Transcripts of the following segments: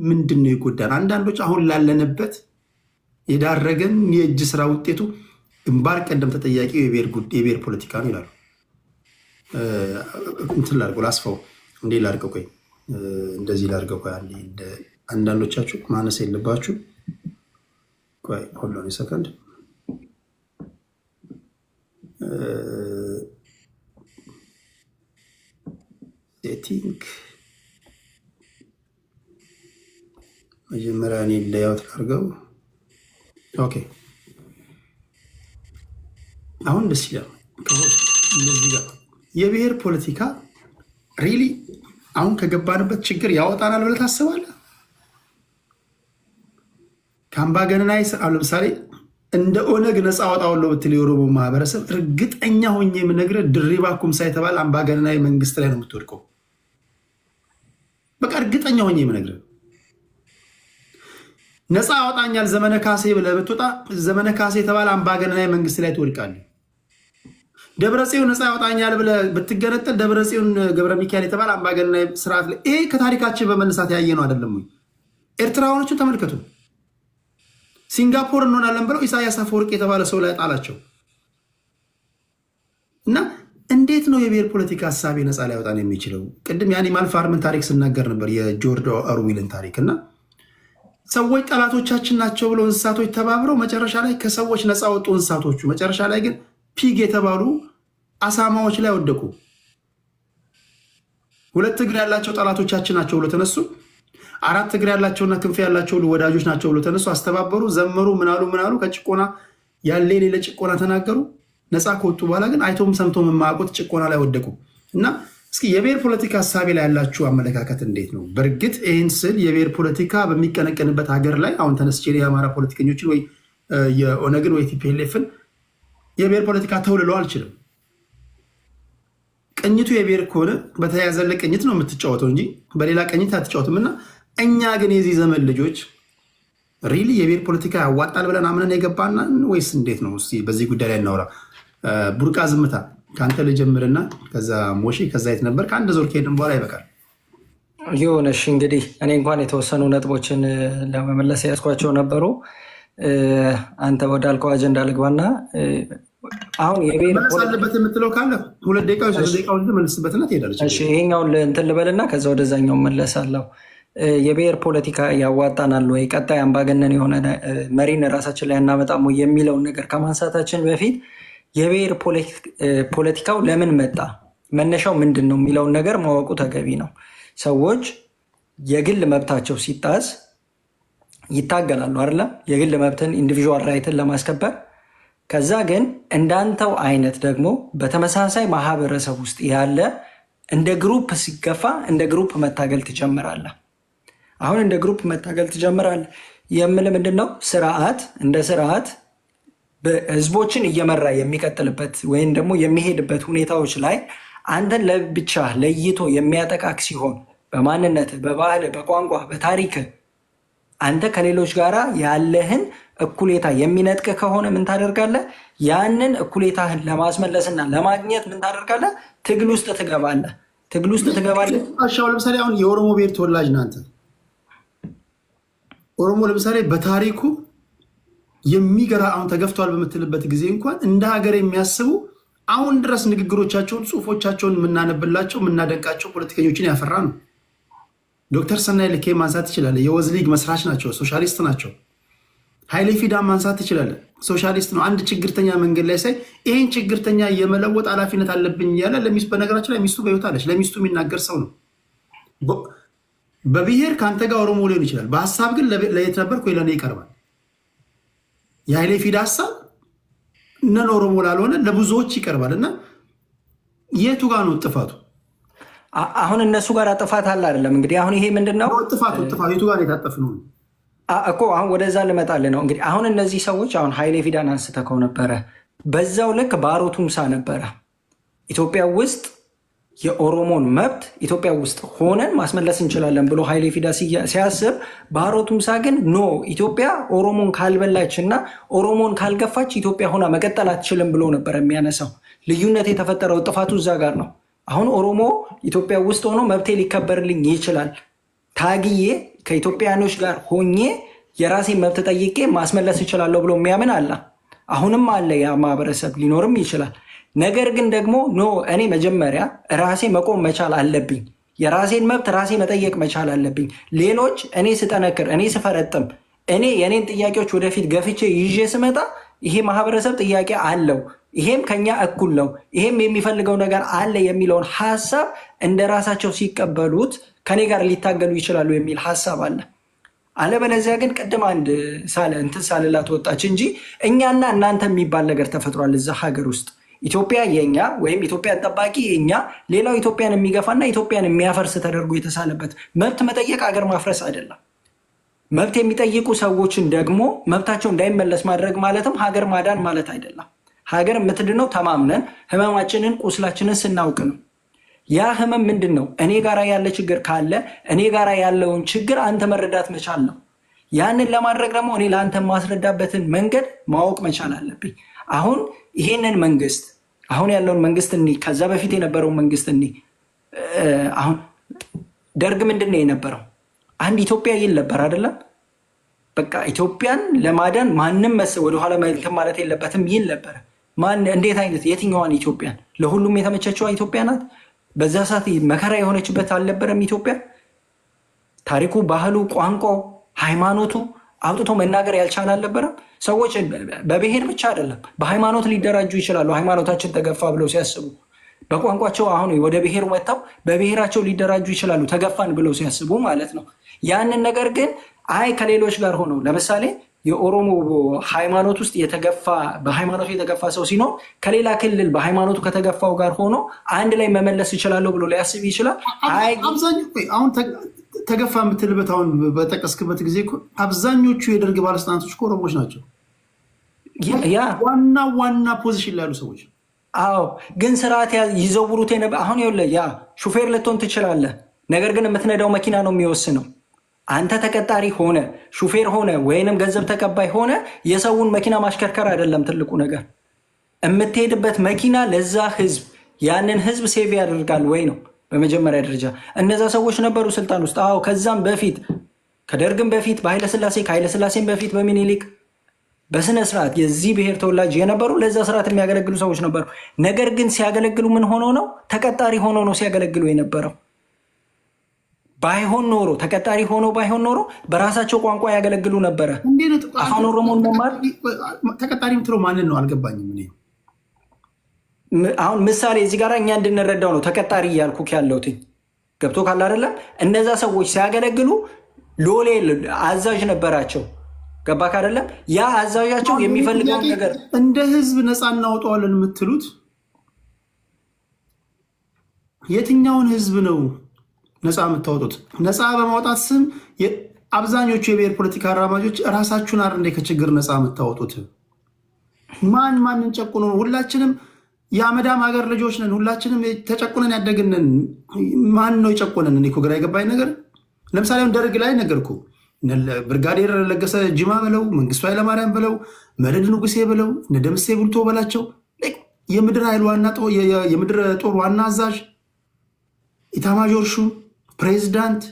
ምንድነው ይጎዳል? አንዳንዶች አሁን ላለንበት የዳረገን የእጅ ስራ ውጤቱ ግንባር ቀደም ተጠያቂው የብሔር ፖለቲካ ነው ይላሉ። እንትን ላድርገው ላስፋው እንዴ ላድርገው ቆይ እንደዚህ ላድርገው ቆይ አንዳንዶቻችሁ ማነስ የለባችሁ ቆይ ሆልድ ኦን ሰከንድ ሴቲንግ መጀመሪያ እኔ ሌያውት ላድርገው። ኦኬ አሁን ደስ ይላል። እንደዚህ ጋር የብሔር ፖለቲካ ሪሊ አሁን ከገባንበት ችግር ያወጣናል ብለህ ታስባለህ? ከአምባገነናዊ ለምሳሌ እንደ ኦነግ ነፃ አወጣዋለሁ ብትል የኦሮሞ ማህበረሰብ እርግጠኛ ሆኜ የምነግርህ ድሪባ ኩምሳ የተባለ አምባገነናዊ መንግስት ላይ ነው የምትወድቀው። በቃ እርግጠኛ ሆኜ የምነግርህ ነፃ አወጣኛል ዘመነ ካሴ ብለህ ብትወጣ ዘመነ ካሴ የተባለ አምባገነናዊ መንግስት ላይ ትወድቃለህ። ደብረጽዮን ነፃ ያወጣኛል ብለህ ብትገነጠል ደብረጽዮን ገብረ ሚካኤል የተባለ አምባገነናዊ ስርዓት ላይ ይሄ ከታሪካችን በመነሳት ያየ ነው አይደለም ወይ? ኤርትራውያኖቹን ተመልከቱ። ሲንጋፖር እንሆናለን ብለው ኢሳያስ አፈወርቅ የተባለ ሰው ላይ ጣላቸው እና እንዴት ነው የብሔር ፖለቲካ ሀሳቤ ነፃ ሊያወጣን የሚችለው? ቅድም የአኒማል ፋርምን ታሪክ ስናገር ነበር የጆርጅ ኦርዌልን ታሪክ እና ሰዎች ጠላቶቻችን ናቸው ብለው እንስሳቶች ተባብረው መጨረሻ ላይ ከሰዎች ነፃ ወጡ እንስሳቶቹ። መጨረሻ ላይ ግን ፒግ የተባሉ አሳማዎች ላይ ወደቁ። ሁለት እግር ያላቸው ጠላቶቻችን ናቸው ብሎ ተነሱ። አራት እግር ያላቸውና ክንፍ ያላቸው ወዳጆች ናቸው ብሎ ተነሱ፣ አስተባበሩ፣ ዘመሩ፣ ምናሉ ከጭቆና ያለ የሌለ ጭቆና ተናገሩ። ነፃ ከወጡ በኋላ ግን አይቶም ሰምቶም የማያውቁት ጭቆና ላይ ወደቁ እና እስኪ የብሔር ፖለቲካ ሀሳቤ ላይ ያላችሁ አመለካከት እንዴት ነው? በእርግጥ ይህን ስል የብሔር ፖለቲካ በሚቀነቀንበት ሀገር ላይ አሁን ተነስቼ የአማራ ፖለቲከኞችን ወይ የኦነግን ወይ ቲፒኤልኤፍን የብሔር ፖለቲካ ተውልለው አልችልም። ቅኝቱ የብሔር ከሆነ በተያያዘለ ቅኝት ነው የምትጫወተው እንጂ በሌላ ቅኝት አትጫወትም። እና እኛ ግን የዚህ ዘመን ልጆች ሪሊ የብሔር ፖለቲካ ያዋጣል ብለን አምነን የገባና ወይስ እንዴት ነው? እስኪ በዚህ ጉዳይ ላይ እናውራ። ቡርቃ ዝምታ ከአንተ ልጀምርና ከዛ ሞሺ ከዛ የት ነበር ከአንድ ዞር ከሄድን በኋላ ይበቃል። ይሁንሽ እንግዲህ እኔ እንኳን የተወሰኑ ነጥቦችን ለመመለስ ያስኳቸው ነበሩ። አንተ ወዳልከው አጀንዳ ልግባና አሁን የብሔር አለበት የምትለው ካለ 2 ደቂቃ 3 ደቂቃ መልስበትና ትሄዳለች። እሺ ይሄኛውን እንትን ልበልና ከዛ ወደዛኛው መለሳለሁ። የብሔር ፖለቲካ ያዋጣናል ወይ ቀጣይ አምባገነን የሆነ መሪን ራሳችን ላይ እናመጣም ወይ የሚለውን ነገር ከማንሳታችን በፊት የብሔር ፖለቲካው ለምን መጣ፣ መነሻው ምንድን ነው የሚለውን ነገር ማወቁ ተገቢ ነው። ሰዎች የግል መብታቸው ሲጣስ ይታገላሉ አይደለም? የግል መብትን ኢንዲቪዥዋል ራይትን ለማስከበር። ከዛ ግን እንዳንተው አይነት ደግሞ በተመሳሳይ ማህበረሰብ ውስጥ ያለ እንደ ግሩፕ ሲገፋ እንደ ግሩፕ መታገል ትጀምራለህ። አሁን እንደ ግሩፕ መታገል ትጀምራለህ የምል ምንድን ነው? ስርዓት እንደ ስርዓት ህዝቦችን እየመራ የሚቀጥልበት ወይም ደግሞ የሚሄድበት ሁኔታዎች ላይ አንተን ለብቻ ለይቶ የሚያጠቃቅ ሲሆን በማንነት፣ በባህል፣ በቋንቋ፣ በታሪክ አንተ ከሌሎች ጋር ያለህን እኩሌታ የሚነጥቅ ከሆነ ምን ታደርጋለህ? ያንን እኩሌታህን ለማስመለስና ለማግኘት ምን ታደርጋለህ? ትግል ውስጥ ትገባለህ። ለምሳሌ አሁን የኦሮሞ ብሔር ተወላጅ ናንተ ኦሮሞ ለምሳሌ በታሪኩ የሚገራ አሁን ተገፍቷል በምትልበት ጊዜ እንኳን እንደ ሀገር የሚያስቡ አሁን ድረስ ንግግሮቻቸውን ጽሁፎቻቸውን የምናነብላቸው የምናደንቃቸው ፖለቲከኞችን ያፈራ ነው። ዶክተር ሰናይ ልኬ ማንሳት ትችላለህ። የወዝ ሊግ መስራች ናቸው፣ ሶሻሊስት ናቸው። ኃይሌ ፊዳ ማንሳት ትችላለህ፣ ሶሻሊስት ነው። አንድ ችግርተኛ መንገድ ላይ ሳይ ይህን ችግርተኛ የመለወጥ ኃላፊነት አለብኝ እያለ ለሚስቱ በነገራችን ላይ ሚስቱ በህይወታለች ለሚስቱ የሚናገር ሰው ነው። በብሔር ከአንተ ጋር ኦሮሞ ሊሆን ይችላል፣ በሀሳብ ግን ለየት ነበር ወይ ለእኔ ይቀርባል። የኃይሌ ፊዳ ሀሳብ እነን ኦሮሞ ላልሆነ ለብዙዎች ይቀርባል። እና የቱ ጋር ነው ጥፋቱ? አሁን እነሱ ጋር ጥፋት አለ አይደለም? እንግዲህ አሁን ይሄ ምንድነው ጥፋቱ? የቱ ጋር የታጠፍ ነው እኮ አሁን ወደዛ ልመጣልህ ነው። እንግዲህ አሁን እነዚህ ሰዎች አሁን ኃይሌ ፊዳን አንስተከው ነበረ፣ በዛው ልክ ባሮ ቱምሳ ነበረ። ኢትዮጵያ ውስጥ የኦሮሞን መብት ኢትዮጵያ ውስጥ ሆነን ማስመለስ እንችላለን ብሎ ኃይሌ ፊዳ ሲያስብ፣ ባሮ ቱምሳ ግን ኖ ኢትዮጵያ ኦሮሞን ካልበላች እና ኦሮሞን ካልገፋች ኢትዮጵያ ሆና መቀጠል አትችልም ብሎ ነበር የሚያነሳው። ልዩነት የተፈጠረው ጥፋቱ እዛ ጋር ነው። አሁን ኦሮሞ ኢትዮጵያ ውስጥ ሆኖ መብቴ ሊከበርልኝ ይችላል፣ ታግዬ ከኢትዮጵያኖች ጋር ሆኜ የራሴን መብት ጠይቄ ማስመለስ እችላለሁ ብሎ የሚያምን አለ። አሁንም አለ፣ ያ ማህበረሰብ ሊኖርም ይችላል። ነገር ግን ደግሞ ኖ እኔ መጀመሪያ ራሴ መቆም መቻል አለብኝ፣ የራሴን መብት ራሴ መጠየቅ መቻል አለብኝ። ሌሎች እኔ ስጠነክር፣ እኔ ስፈረጥም፣ እኔ የኔን ጥያቄዎች ወደፊት ገፍቼ ይዤ ስመጣ ይሄ ማህበረሰብ ጥያቄ አለው፣ ይሄም ከኛ እኩል ነው፣ ይሄም የሚፈልገው ነገር አለ የሚለውን ሀሳብ እንደ ራሳቸው ሲቀበሉት ከኔ ጋር ሊታገሉ ይችላሉ የሚል ሀሳብ አለ። አለበለዚያ ግን ቅድም አንድ እንትን ሳልላት ወጣች እንጂ እኛና እናንተ የሚባል ነገር ተፈጥሯል እዛ ሀገር ውስጥ። ኢትዮጵያ የኛ ወይም ኢትዮጵያን ጠባቂ የኛ፣ ሌላው ኢትዮጵያን የሚገፋና ኢትዮጵያን የሚያፈርስ ተደርጎ የተሳለበት መብት መጠየቅ ሀገር ማፍረስ አይደለም። መብት የሚጠይቁ ሰዎችን ደግሞ መብታቸው እንዳይመለስ ማድረግ ማለትም ሀገር ማዳን ማለት አይደለም። ሀገር የምትድነው ተማምነን ህመማችንን ቁስላችንን ስናውቅ ነው። ያ ህመም ምንድን ነው? እኔ ጋራ ያለ ችግር ካለ እኔ ጋራ ያለውን ችግር አንተ መረዳት መቻል ነው። ያንን ለማድረግ ደግሞ እኔ ለአንተ ማስረዳበትን መንገድ ማወቅ መቻል አለብኝ። አሁን ይሄንን መንግስት አሁን ያለውን መንግስት እኒ ከዛ በፊት የነበረውን መንግስት እኒ አሁን ደርግ ምንድን ነው የነበረው? አንድ ኢትዮጵያ ይል ነበር አይደለም? በቃ ኢትዮጵያን ለማዳን ማንም ወደኋላ ማለት የለበትም ይል ነበረ። እንዴት አይነት የትኛዋን ኢትዮጵያን? ለሁሉም የተመቸችዋ ኢትዮጵያ ናት? በዛ ሰዓት መከራ የሆነችበት አልነበረም ኢትዮጵያ? ታሪኩ፣ ባህሉ፣ ቋንቋው፣ ሃይማኖቱ አውጥቶ መናገር ያልቻለ አልነበረም? ሰዎች በብሔር ብቻ አይደለም በሃይማኖት ሊደራጁ ይችላሉ። ሃይማኖታችን ተገፋ ብለው ሲያስቡ በቋንቋቸው አሁን ወደ ብሔሩ መጥተው በብሔራቸው ሊደራጁ ይችላሉ፣ ተገፋን ብለው ሲያስቡ ማለት ነው። ያንን ነገር ግን ከሌሎች ጋር ሆነው ለምሳሌ የኦሮሞ ሃይማኖት ውስጥ በሃይማኖቱ የተገፋ ሰው ሲኖር ከሌላ ክልል በሃይማኖቱ ከተገፋው ጋር ሆኖ አንድ ላይ መመለስ ይችላለሁ ብሎ ሊያስብ ይችላል። አሁን ተገፋ የምትልበት አሁን በጠቀስክበት ጊዜ አብዛኞቹ የደርግ ባለስልጣናቶች ኦሮሞች ናቸው። ዋና ፖዚሽን ላይ ያሉ ሰዎች። አዎ፣ ግን ስርዓት ይዘውሩት አሁን ያ ሹፌር ልትሆን ትችላለህ፣ ነገር ግን የምትነዳው መኪና ነው የሚወስነው። አንተ ተቀጣሪ ሆነ ሹፌር ሆነ ወይንም ገንዘብ ተቀባይ ሆነ የሰውን መኪና ማሽከርከር አይደለም ትልቁ ነገር። የምትሄድበት መኪና ለዛ ህዝብ ያንን ህዝብ ሴቭ ያደርጋል ወይ ነው በመጀመሪያ ደረጃ። እነዛ ሰዎች ነበሩ ስልጣን ውስጥ። አዎ፣ ከዛም በፊት ከደርግም በፊት በኃይለስላሴ ከኃይለስላሴም በፊት በሚኒሊክ በስነ ስርዓት የዚህ ብሔር ተወላጅ የነበሩ ለዛ ስርዓት የሚያገለግሉ ሰዎች ነበሩ። ነገር ግን ሲያገለግሉ ምን ሆኖ ነው? ተቀጣሪ ሆኖ ነው ሲያገለግሉ የነበረው። ባይሆን ኖሮ ተቀጣሪ ሆኖ ባይሆን ኖሮ በራሳቸው ቋንቋ ያገለግሉ ነበረ። አፋን ኦሮሞን መማር ተቀጣሪ ምትለው ማንን ነው? አልገባኝም። አሁን ምሳሌ እዚህ ጋር እኛ እንድንረዳው ነው ተቀጣሪ እያልኩ ያለሁት። ገብቶ ካለ አይደለም? እነዛ ሰዎች ሲያገለግሉ ሎሌ አዛዥ ነበራቸው። ገባክ አይደለም? ያ አዛዣቸው የሚፈልገውን ነገር እንደ ህዝብ ነፃ እናወጣዋለን የምትሉት የትኛውን ህዝብ ነው ነፃ የምታወጡት? ነፃ በማውጣት ስም አብዛኞቹ የብሔር ፖለቲካ አራማጆች ራሳችሁን እንደ ከችግር ነፃ የምታወጡት ማንን ጨቁኖ ነው? ሁላችንም የአመዳም ሀገር ልጆች ነን። ሁላችንም ተጨቁነን ያደግንን። ማን ነው የጨቆነን? እኔ እኮ ግራ የገባኝ ነገር ለምሳሌ ደርግ ላይ ነገርኩ። ብርጋዴር ለገሰ ጅማ በለው፣ መንግስቱ ኃይለማርያም በለው፣ መረድ ንጉሴ በለው፣ እነ ደምሴ ቡልቶ በላቸው የምድር ኃይል የምድር ጦር ዋና አዛዥ፣ ኢታማዦር ሹም፣ ፕሬዚዳንት።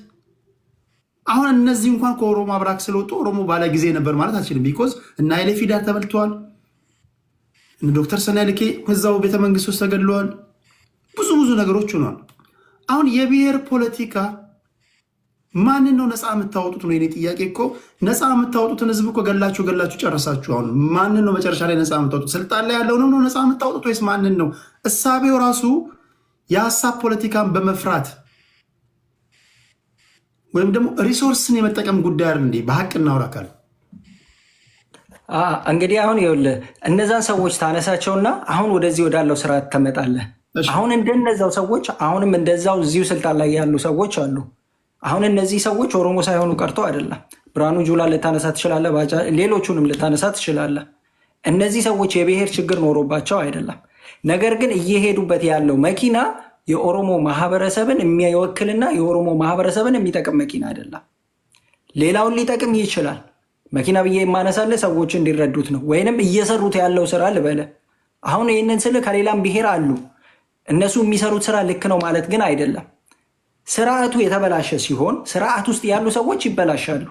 አሁን እነዚህ እንኳን ከኦሮሞ አብራክ ስለወጡ ኦሮሞ ባለ ጊዜ ነበር ማለት አልችልም። ቢኮዝ እና ኃይሌ ፊዳ ተበልተዋል። ዶክተር ሰናይ ልኬ እዛው ቤተመንግስት ውስጥ ተገድለዋል። ብዙ ነገሮች ሆኗል። አሁን የብሔር ፖለቲካ ማንን ነው ነፃ የምታወጡት ነው የኔ ጥያቄ እኮ። ነፃ የምታወጡትን ህዝብ እኮ ገላችሁ ጨረሳችሁ። አሁን ማንን ነው መጨረሻ ላይ ነፃ የምታወጡት? ስልጣን ላይ ያለው ነው ነፃ የምታወጡት ወይስ ማንን ነው? እሳቤው ራሱ የሀሳብ ፖለቲካን በመፍራት ወይም ደግሞ ሪሶርስን የመጠቀም ጉዳይ አይደል እንዴ? በሀቅ እናውራ ካለ እንግዲህ አሁን ይኸውልህ እነዛን ሰዎች ታነሳቸውና አሁን ወደዚህ ወዳለው ስርዓት ተመጣለህ። አሁን እንደነዛው ሰዎች አሁንም እንደዛው እዚሁ ስልጣን ላይ ያሉ ሰዎች አሉ። አሁን እነዚህ ሰዎች ኦሮሞ ሳይሆኑ ቀርቶ አይደለም። ብርሃኑ ጁላ ልታነሳ ትችላለህ፣ ሌሎቹንም ልታነሳ ትችላለህ። እነዚህ ሰዎች የብሔር ችግር ኖሮባቸው አይደለም። ነገር ግን እየሄዱበት ያለው መኪና የኦሮሞ ማህበረሰብን የሚወክልና የኦሮሞ ማህበረሰብን የሚጠቅም መኪና አይደለም። ሌላውን ሊጠቅም ይችላል። መኪና ብዬ የማነሳልህ ሰዎች እንዲረዱት ነው። ወይንም እየሰሩት ያለው ስራ ልበለ። አሁን ይህንን ስል ከሌላም ብሔር አሉ እነሱ የሚሰሩት ስራ ልክ ነው ማለት ግን አይደለም። ስርዓቱ የተበላሸ ሲሆን ስርዓት ውስጥ ያሉ ሰዎች ይበላሻሉ።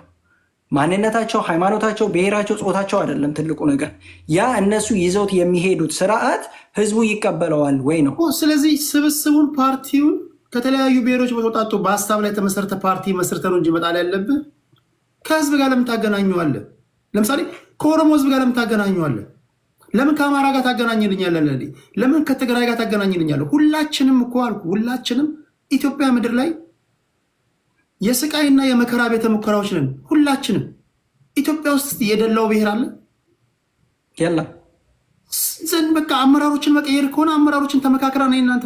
ማንነታቸው፣ ሃይማኖታቸው፣ ብሔራቸው፣ ጾታቸው አይደለም ትልቁ ነገር። ያ እነሱ ይዘውት የሚሄዱት ስርዓት ህዝቡ ይቀበለዋል ወይ ነው። ስለዚህ ስብስቡን ፓርቲውን ከተለያዩ ብሔሮች በተወጣጡ በሀሳብ ላይ የተመሰረተ ፓርቲ መስርተ ነው እንጂ መጣል ያለብህ ከህዝብ ጋር ለምን ታገናኘዋለህ? ለምሳሌ ከኦሮሞ ህዝብ ጋር ለምን ታገናኘዋለህ? ለምን ከአማራ ጋር ታገናኝልኛለህ? ለምን ከትግራይ ጋር ታገናኝልኛለህ? ሁላችንም እኮ አልኩ፣ ሁላችንም ኢትዮጵያ ምድር ላይ የስቃይና የመከራ ቤተ ሙከራዎች ነን። ሁላችንም ኢትዮጵያ ውስጥ የደላው ብሔር አለ የለም። ዘንድ በቃ አመራሮችን መቀየር ከሆነ አመራሮችን ተመካከራ ነው። እናንተ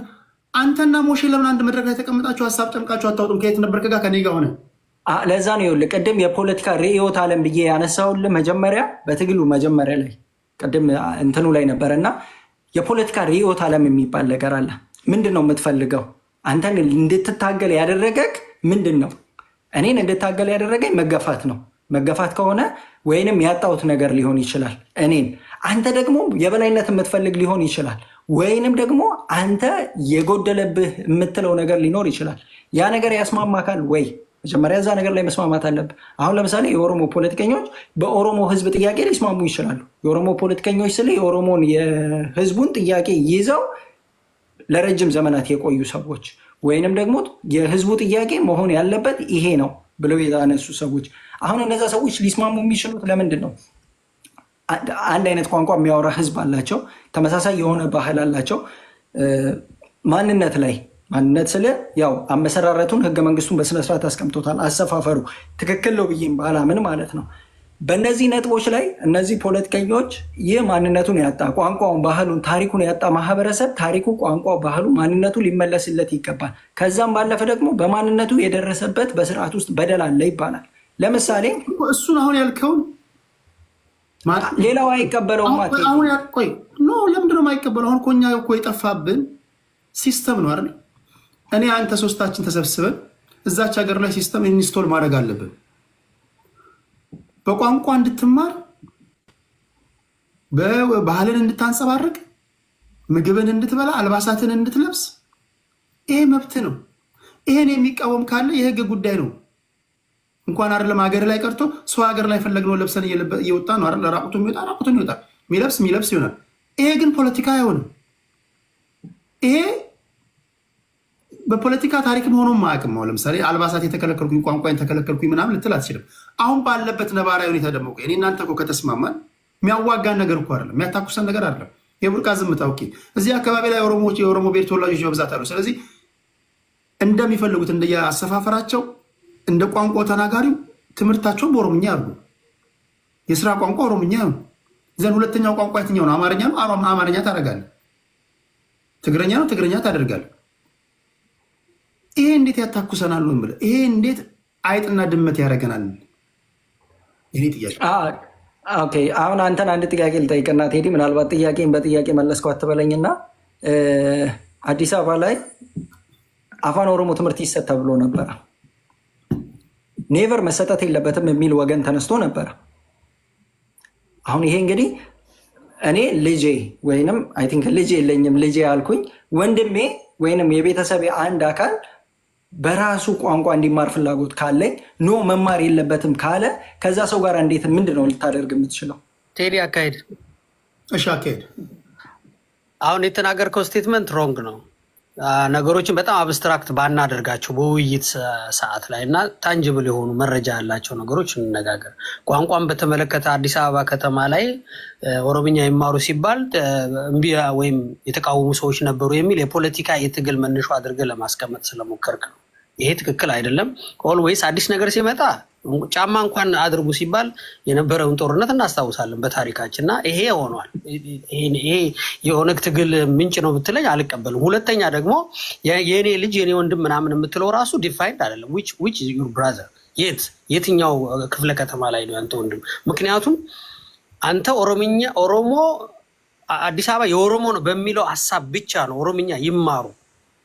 አንተና ሞሼ ለምን አንድ መድረክ ላይ ተቀምጣችሁ ሀሳብ ጨምቃችሁ አታውጡም? ከየት ነበርክ ጋር ከኔ ጋር ሆነ? ለዛ ነው ይኸውልህ ቅድም የፖለቲካ ርዕዮተ ዓለም ብዬ ያነሳውልህ መጀመሪያ በትግሉ መጀመሪያ ላይ ቅድም እንትኑ ላይ ነበረ እና የፖለቲካ ርዕዮተ ዓለም የሚባል ነገር አለ። ምንድን ነው የምትፈልገው? አንተን እንድትታገል ያደረገክ ምንድን ነው? እኔን እንድታገል ያደረገኝ መገፋት ነው። መገፋት ከሆነ ወይንም ያጣሁት ነገር ሊሆን ይችላል እኔን። አንተ ደግሞ የበላይነት የምትፈልግ ሊሆን ይችላል፣ ወይንም ደግሞ አንተ የጎደለብህ የምትለው ነገር ሊኖር ይችላል። ያ ነገር ያስማማካል ወይ? መጀመሪያ እዛ ነገር ላይ መስማማት አለብህ። አሁን ለምሳሌ የኦሮሞ ፖለቲከኞች በኦሮሞ ህዝብ ጥያቄ ሊስማሙ ይችላሉ። የኦሮሞ ፖለቲከኞች ስለ የኦሮሞን የህዝቡን ጥያቄ ይዘው ለረጅም ዘመናት የቆዩ ሰዎች ወይንም ደግሞ የህዝቡ ጥያቄ መሆን ያለበት ይሄ ነው ብለው ያነሱ ሰዎች፣ አሁን እነዛ ሰዎች ሊስማሙ የሚችሉት ለምንድን ነው? አንድ አይነት ቋንቋ የሚያወራ ህዝብ አላቸው። ተመሳሳይ የሆነ ባህል አላቸው። ማንነት ላይ ማንነት ስለ ያው አመሰራረቱን ህገ መንግስቱን በስነስርዓት አስቀምጦታል። አሰፋፈሩ ትክክል ነው ብዬም ባላምን ማለት ነው። በእነዚህ ነጥቦች ላይ እነዚህ ፖለቲከኞች ይህ ማንነቱን ያጣ ቋንቋውን፣ ባህሉን፣ ታሪኩን ያጣ ማህበረሰብ ታሪኩ፣ ቋንቋው፣ ባህሉ፣ ማንነቱ ሊመለስለት ይገባል። ከዛም ባለፈ ደግሞ በማንነቱ የደረሰበት በስርዓት ውስጥ በደል አለ ይባላል። ለምሳሌ እሱን አሁን ያልከውን ሌላው አይቀበለውም። ቆይ ለምንድነው የማይቀበለው? አሁን እኛ እኮ የጠፋብን ሲስተም ነው አይደል? እኔ አንተ ሶስታችን ተሰብስበን እዛች ሀገር ላይ ሲስተም ኢንስቶል ማድረግ አለብን። በቋንቋ እንድትማር፣ ባህልን እንድታንጸባርቅ፣ ምግብን እንድትበላ፣ አልባሳትን እንድትለብስ፣ ይሄ መብት ነው። ይሄን የሚቃወም ካለ የህግ ጉዳይ ነው። እንኳን አይደለም ሀገር ላይ ቀርቶ ሰው ሀገር ላይ ፈለግነው ለብሰን እየወጣ ነው አይደል? ራቁቱ የሚወጣ ራቁቱን ይወጣ፣ የሚለብስ ይሆናል። ይሄ ግን ፖለቲካ አይሆንም። ይሄ በፖለቲካ ታሪክ መሆኑን ማያውቅም። ለምሳሌ አልባሳት የተከለከልኩኝ፣ ቋንቋ የተከለከልኩኝ ምናምን ልትል አትችልም። አሁን ባለበት ነባራዊ ሁኔታ ደግሞ እኔ እናንተ እኮ ከተስማማን የሚያዋጋን ነገር እኮ አይደለም፣ የሚያታኩሰን ነገር አይደለም። የቡርቃ ዝምታ ኦኬ። እዚህ አካባቢ ላይ ኦሮሞዎች፣ የኦሮሞ ብሔር ተወላጆች በብዛት አሉ። ስለዚህ እንደሚፈልጉት እንደየአሰፋፈራቸው እንደ ቋንቋ ተናጋሪው ትምህርታቸውን በኦሮምኛ ያሉ፣ የስራ ቋንቋ ኦሮምኛ ነው። ዘን ሁለተኛው ቋንቋ የትኛው ነው? አማርኛ ነው። አማርኛ ታደርጋለህ። ትግረኛ ነው። ትግረኛ ታደርጋለህ። ይሄ እንዴት ያታኩሰናል? ወይም ብለህ ይሄ እንዴት አይጥና ድመት ያደርገናል? ይሄ ጥያቄ። ኦኬ አሁን አንተን አንድ ጥያቄ ልጠይቅና ቴዲ፣ ምናልባት ጥያቄን በጥያቄ መለስከው አትበለኝና፣ አዲስ አበባ ላይ አፋን ኦሮሞ ትምህርት ይሰጥ ተብሎ ነበረ። ኔቨር መሰጠት የለበትም የሚል ወገን ተነስቶ ነበረ። አሁን ይሄ እንግዲህ እኔ ልጄ ወይንም አይ ቲንክ ልጄ የለኝም ልጄ ያልኩኝ ወንድሜ ወይንም የቤተሰብ አንድ አካል በራሱ ቋንቋ እንዲማር ፍላጎት ካለኝ ኖ መማር የለበትም ካለ ከዛ ሰው ጋር እንዴት ምንድን ነው ልታደርግ የምትችለው? ቴዲ አካሄድ እሺ፣ አካሄድ አሁን የተናገርከው ስቴትመንት ሮንግ ነው። ነገሮችን በጣም አብስትራክት ባናደርጋቸው በውይይት ሰዓት ላይ እና ታንጅብል የሆኑ መረጃ ያላቸው ነገሮች እንነጋገር። ቋንቋን በተመለከተ አዲስ አበባ ከተማ ላይ ኦሮምኛ ይማሩ ሲባል እምቢ ወይም የተቃወሙ ሰዎች ነበሩ የሚል የፖለቲካ የትግል መነሻ አድርገን ለማስቀመጥ ስለሞከርክ ነው። ይሄ ትክክል አይደለም። ኦልዌይስ አዲስ ነገር ሲመጣ ጫማ እንኳን አድርጉ ሲባል የነበረውን ጦርነት እናስታውሳለን በታሪካችን እና ይሄ ሆኗል። ይሄ የኦነግ ትግል ምንጭ ነው ብትለኝ አልቀበልም። ሁለተኛ ደግሞ የኔ ልጅ የኔ ወንድም ምናምን የምትለው ራሱ ዲፋይንድ አይደለም። ዊች ዩር ብራዘር የትኛው ክፍለ ከተማ ላይ ነው ያንተ ወንድም? ምክንያቱም አንተ ኦሮሞ አዲስ አበባ የኦሮሞ ነው በሚለው ሀሳብ ብቻ ነው ኦሮምኛ ይማሩ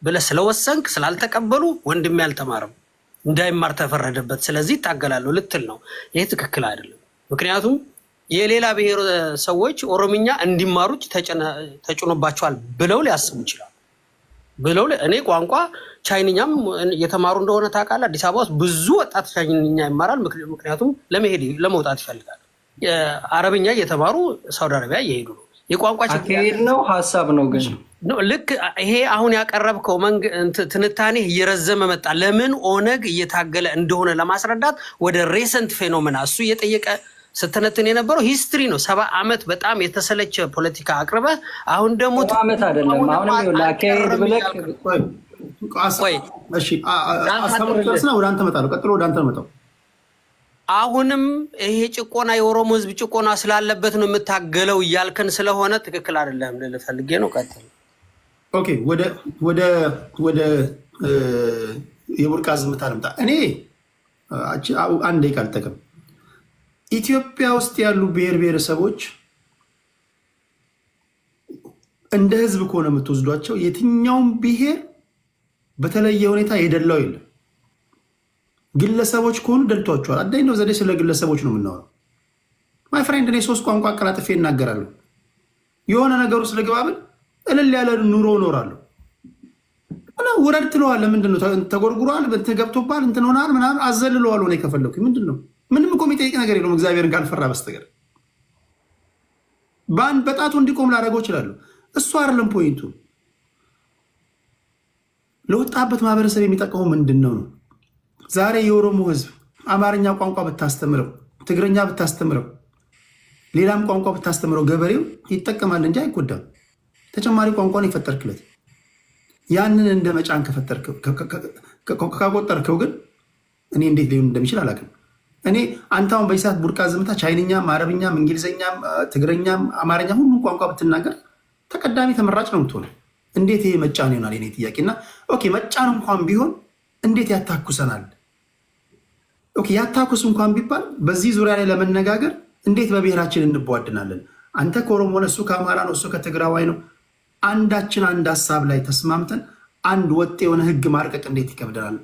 ብለህ ስለወሰንክ ስላልተቀበሉ ወንድሜ አልተማረም እንዳይማር ተፈረደበት፣ ስለዚህ ይታገላለሁ ልትል ነው። ይሄ ትክክል አይደለም። ምክንያቱም የሌላ ብሔር ሰዎች ኦሮምኛ እንዲማሩት ተጭኖባቸዋል ብለው ሊያስቡ ይችላሉ። ብለው እኔ ቋንቋ ቻይንኛም የተማሩ እንደሆነ ታውቃለህ። አዲስ አበባ ውስጥ ብዙ ወጣት ቻይንኛ ይማራል። ምክንያቱም ለመውጣት ይፈልጋል። አረብኛ እየተማሩ ሳውዲ አረቢያ እየሄዱ ነው። የቋንቋ ችግር ነው፣ ሀሳብ ነው። ግን ልክ ይሄ አሁን ያቀረብከው ትንታኔ እየረዘመ መጣ። ለምን ኦነግ እየታገለ እንደሆነ ለማስረዳት ወደ ሬሰንት ፌኖሜና እሱ እየጠየቀ ስትነትን የነበረው ሂስትሪ ነው። 70 ዓመት በጣም የተሰለቸ ፖለቲካ አቅርበ አሁን ደግሞ 70 ዓመት አይደለም። አሁንም ላከይድ ብለክ ወደ አንተ መጣለሁ። ቀጥሎ ወደ አንተ መጣው። አሁንም ይሄ ጭቆና የኦሮሞ ህዝብ ጭቆና ስላለበት ነው የምታገለው እያልከን ስለሆነ ትክክል አይደለም ልልህ ፈልጌ ነው። ቀጥል። ኦኬ፣ ወደ የቡርቃ ዝምታ ልምጣ። እኔ አንድ ቃል ጠቅም ኢትዮጵያ ውስጥ ያሉ ብሔር ብሔረሰቦች እንደ ህዝብ ከሆነ የምትወስዷቸው የትኛውም ብሔር በተለየ ሁኔታ የደላው የለም። ግለሰቦች ከሆኑ ደልቷቸዋል። አዳኝ ነው ዘዴ ስለ ግለሰቦች ነው የምናወራው። ማይ ፍሬንድ እኔ 3 ቋንቋ አቀላጥፌ እናገራለሁ። የሆነ ነገሩ ስለግባብል እልል ያለ ኑሮ እኖራለሁ። ውረድ ትለዋለህ። ምንድን ነው ተጎርጉሯል፣ ገብቶባል፣ እንትን ሆናል ምናምን አዘልለዋለሁ። እኔ ከፈለኩ ምንድን ነው ምንም እኮ የሚጠይቅ ነገር የለውም እግዚአብሔርን ካልፈራ በስተቀር። በጣቱ እንዲቆም ላደረገው እችላለሁ። እሱ አይደለም ፖይንቱ። ለወጣበት ማህበረሰብ የሚጠቅመው ምንድን ነው ነው? ዛሬ የኦሮሞ ህዝብ አማርኛ ቋንቋ ብታስተምረው፣ ትግረኛ ብታስተምረው፣ ሌላም ቋንቋ ብታስተምረው ገበሬው ይጠቀማል እንጂ አይጎዳም። ተጨማሪ ቋንቋን የፈጠርክለት ያንን እንደ መጫን ካቆጠርከው ግን እኔ እንዴት ሊሆን እንደሚችል አላውቅም። እኔ አንተ አሁን በዚህ ሰዓት ቡርቃ ዝምታ ቻይንኛም፣ አረብኛም፣ እንግሊዝኛም፣ ትግረኛም፣ አማርኛ ሁሉም ቋንቋ ብትናገር ተቀዳሚ ተመራጭ ነው የምትሆነው። እንዴት ይሄ መጫን ይሆናል? የኔ ጥያቄና ኦኬ፣ መጫን እንኳን ቢሆን እንዴት ያታኩሰናል? ኦኬ፣ ያታኩስ እንኳን ቢባል በዚህ ዙሪያ ላይ ለመነጋገር እንዴት በብሔራችን እንቧድናለን? አንተ ከኦሮሞ ነው፣ እሱ ከአማራ ነው፣ እሱ ከትግራዋይ ነው። አንዳችን አንድ ሀሳብ ላይ ተስማምተን አንድ ወጥ የሆነ ህግ ማርቀቅ እንዴት ይከብደናል?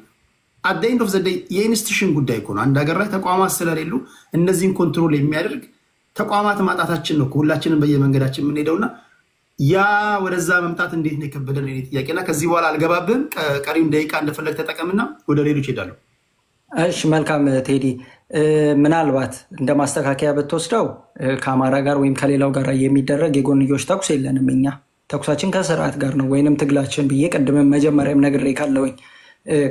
አት ኤንድ ኦፍ ዘ ዴይ የኢንስቲቱሽን ጉዳይ እኮ ነው። አንድ ሀገር ላይ ተቋማት ስለሌሉ እነዚህን ኮንትሮል የሚያደርግ ተቋማት ማጣታችን ነው ሁላችንም በየመንገዳችን የምንሄደውና ያ ወደዛ መምጣት እንዴት ነው የከበደን ጥያቄና ከዚህ በኋላ አልገባብህም። ቀሪም ደቂቃ እንደፈለግ ተጠቀምና ወደ ሌሎች ሄዳለሁ። እሺ፣ መልካም ቴዲ። ምናልባት እንደ ማስተካከያ ብትወስደው ከአማራ ጋር ወይም ከሌላው ጋር የሚደረግ የጎንዮሽ ተኩስ የለንም። እኛ ተኩሳችን ከስርዓት ጋር ነው ወይንም ትግላችን ብዬ ቅድምም መጀመሪያም ነግሬ ካለውኝ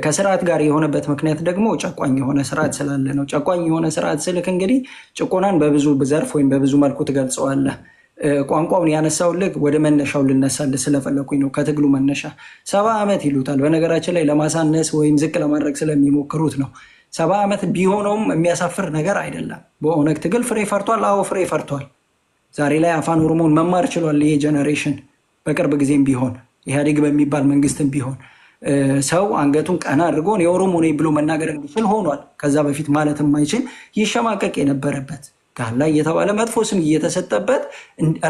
ከስርዓት ጋር የሆነበት ምክንያት ደግሞ ጨቋኝ የሆነ ስርዓት ስላለ ነው። ጨቋኝ የሆነ ስርዓት ስልክ እንግዲህ ጭቆናን በብዙ ዘርፍ ወይም በብዙ መልኩ ትገልጸዋለህ። ቋንቋውን ያነሳውልህ ወደ መነሻው ልነሳልህ ስለፈለኩኝ ነው። ከትግሉ መነሻ 70 ዓመት ይሉታል። በነገራችን ላይ ለማሳነስ ወይም ዝቅ ለማድረግ ስለሚሞክሩት ነው። 70 ዓመት ቢሆነውም የሚያሳፍር ነገር አይደለም። በኦነግ ትግል ፍሬ ፈርቷል። አዎ ፍሬ ፈርቷል። ዛሬ ላይ አፋን ኦሮሞን መማር ችሏል። ይሄ ጀነሬሽን በቅርብ ጊዜም ቢሆን ኢህአዴግ በሚባል መንግስትም ቢሆን ሰው አንገቱን ቀና አድርጎ የኦሮሞ ነኝ ብሎ መናገር እንዲችል ሆኗል። ከዛ በፊት ማለት የማይችል ይሸማቀቅ የነበረበት ጋላ እየተባለ መጥፎ ስም እየተሰጠበት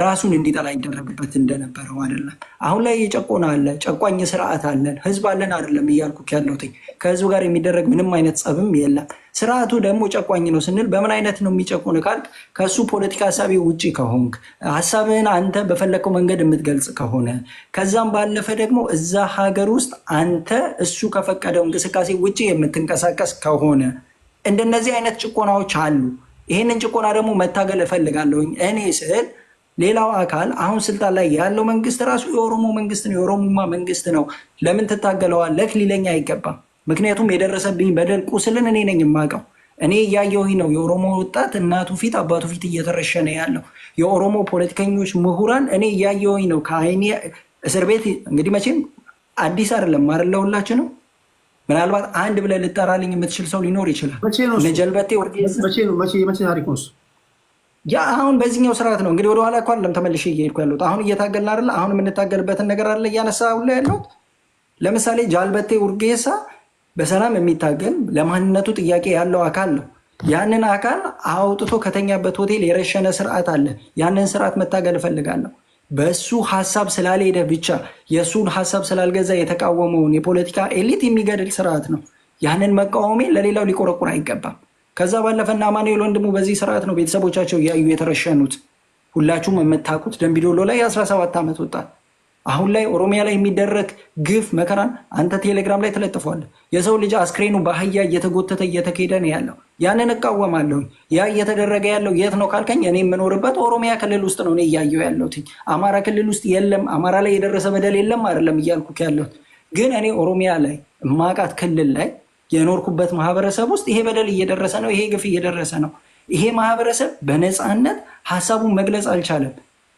ራሱን እንዲጠላ ይደረግበት እንደነበረው አይደለም። አሁን ላይ የጨቆና አለ፣ ጨቋኝ ስርዓት አለን፣ ህዝብ አለን አይደለም እያልኩ ያለሁት። ከህዝቡ ጋር የሚደረግ ምንም አይነት ጸብም የለም። ስርዓቱ ደግሞ ጨቋኝ ነው ስንል በምን አይነት ነው የሚጨቁን ካልክ ከእሱ ፖለቲካ ሀሳቢ ውጭ ከሆንክ ሀሳብህን አንተ በፈለግከው መንገድ የምትገልጽ ከሆነ ከዛም ባለፈ ደግሞ እዛ ሀገር ውስጥ አንተ እሱ ከፈቀደው እንቅስቃሴ ውጭ የምትንቀሳቀስ ከሆነ እንደነዚህ አይነት ጭቆናዎች አሉ። ይህንን ጭቆና ደግሞ መታገል እፈልጋለሁኝ። እኔ ስል ሌላው አካል አሁን ስልጣን ላይ ያለው መንግስት ራሱ የኦሮሞ መንግስት ነው፣ የኦሮሞማ መንግስት ነው። ለምን ትታገለዋለህ ሊለኝ አይገባም። ምክንያቱም የደረሰብኝ በደል ቁስልን እኔ ነኝ የማውቀው። እኔ እያየሁኝ ነው። የኦሮሞ ወጣት እናቱ ፊት አባቱ ፊት እየተረሸነ ያለው የኦሮሞ ፖለቲከኞች፣ ምሁራን እኔ እያየሁኝ ነው። ከአይኔ እስር ቤት እንግዲህ መቼም አዲስ አይደለም ማረለሁላችሁ ነው። ምናልባት አንድ ብለህ ልጠራልኝ የምትችል ሰው ሊኖር ይችላል። ጀልበቴ ያ አሁን በዚህኛው ስርዓት ነው እንግዲህ ወደኋላ እኮ አይደለም ተመልሼ እየሄድኩ ያለሁት። አሁን እየታገልን አይደለ? አሁን የምንታገልበትን ነገር አለ እያነሳሁ ላይ ያለሁት። ለምሳሌ ጃልበቴ ኡርጌሳ በሰላም የሚታገል ለማንነቱ ጥያቄ ያለው አካል ነው። ያንን አካል አውጥቶ ከተኛበት ሆቴል የረሸነ ስርዓት አለ። ያንን ስርዓት መታገል እፈልጋለሁ። በሱ ሀሳብ ስላልሄደ ብቻ የእሱን ሀሳብ ስላልገዛ የተቃወመውን የፖለቲካ ኤሊት የሚገድል ስርዓት ነው። ያንን መቃወሜ ለሌላው ሊቆረቁር አይገባም። ከዛ ባለፈና አማኑኤል ወንድሙ በዚህ ስርዓት ነው ቤተሰቦቻቸው እያዩ የተረሸኑት። ሁላችሁም የምታውቁት ደምቢዶሎ ላይ የ17 ዓመት ወጣት አሁን ላይ ኦሮሚያ ላይ የሚደረግ ግፍ መከራን አንተ ቴሌግራም ላይ ተለጥፏለህ። የሰው ልጅ አስክሬኑ በአህያ እየተጎተተ እየተኬደ ነው ያለው። ያንን እቃወማለሁ። ያ እየተደረገ ያለው የት ነው ካልከኝ እኔ የምኖርበት ኦሮሚያ ክልል ውስጥ ነው እኔ እያየሁ ያለሁት። አማራ ክልል ውስጥ የለም፣ አማራ ላይ የደረሰ በደል የለም አይደለም እያልኩ ያለሁት። ግን እኔ ኦሮሚያ ላይ ማቃት ክልል ላይ የኖርኩበት ማህበረሰብ ውስጥ ይሄ በደል እየደረሰ ነው፣ ይሄ ግፍ እየደረሰ ነው። ይሄ ማህበረሰብ በነፃነት ሀሳቡን መግለጽ አልቻለም።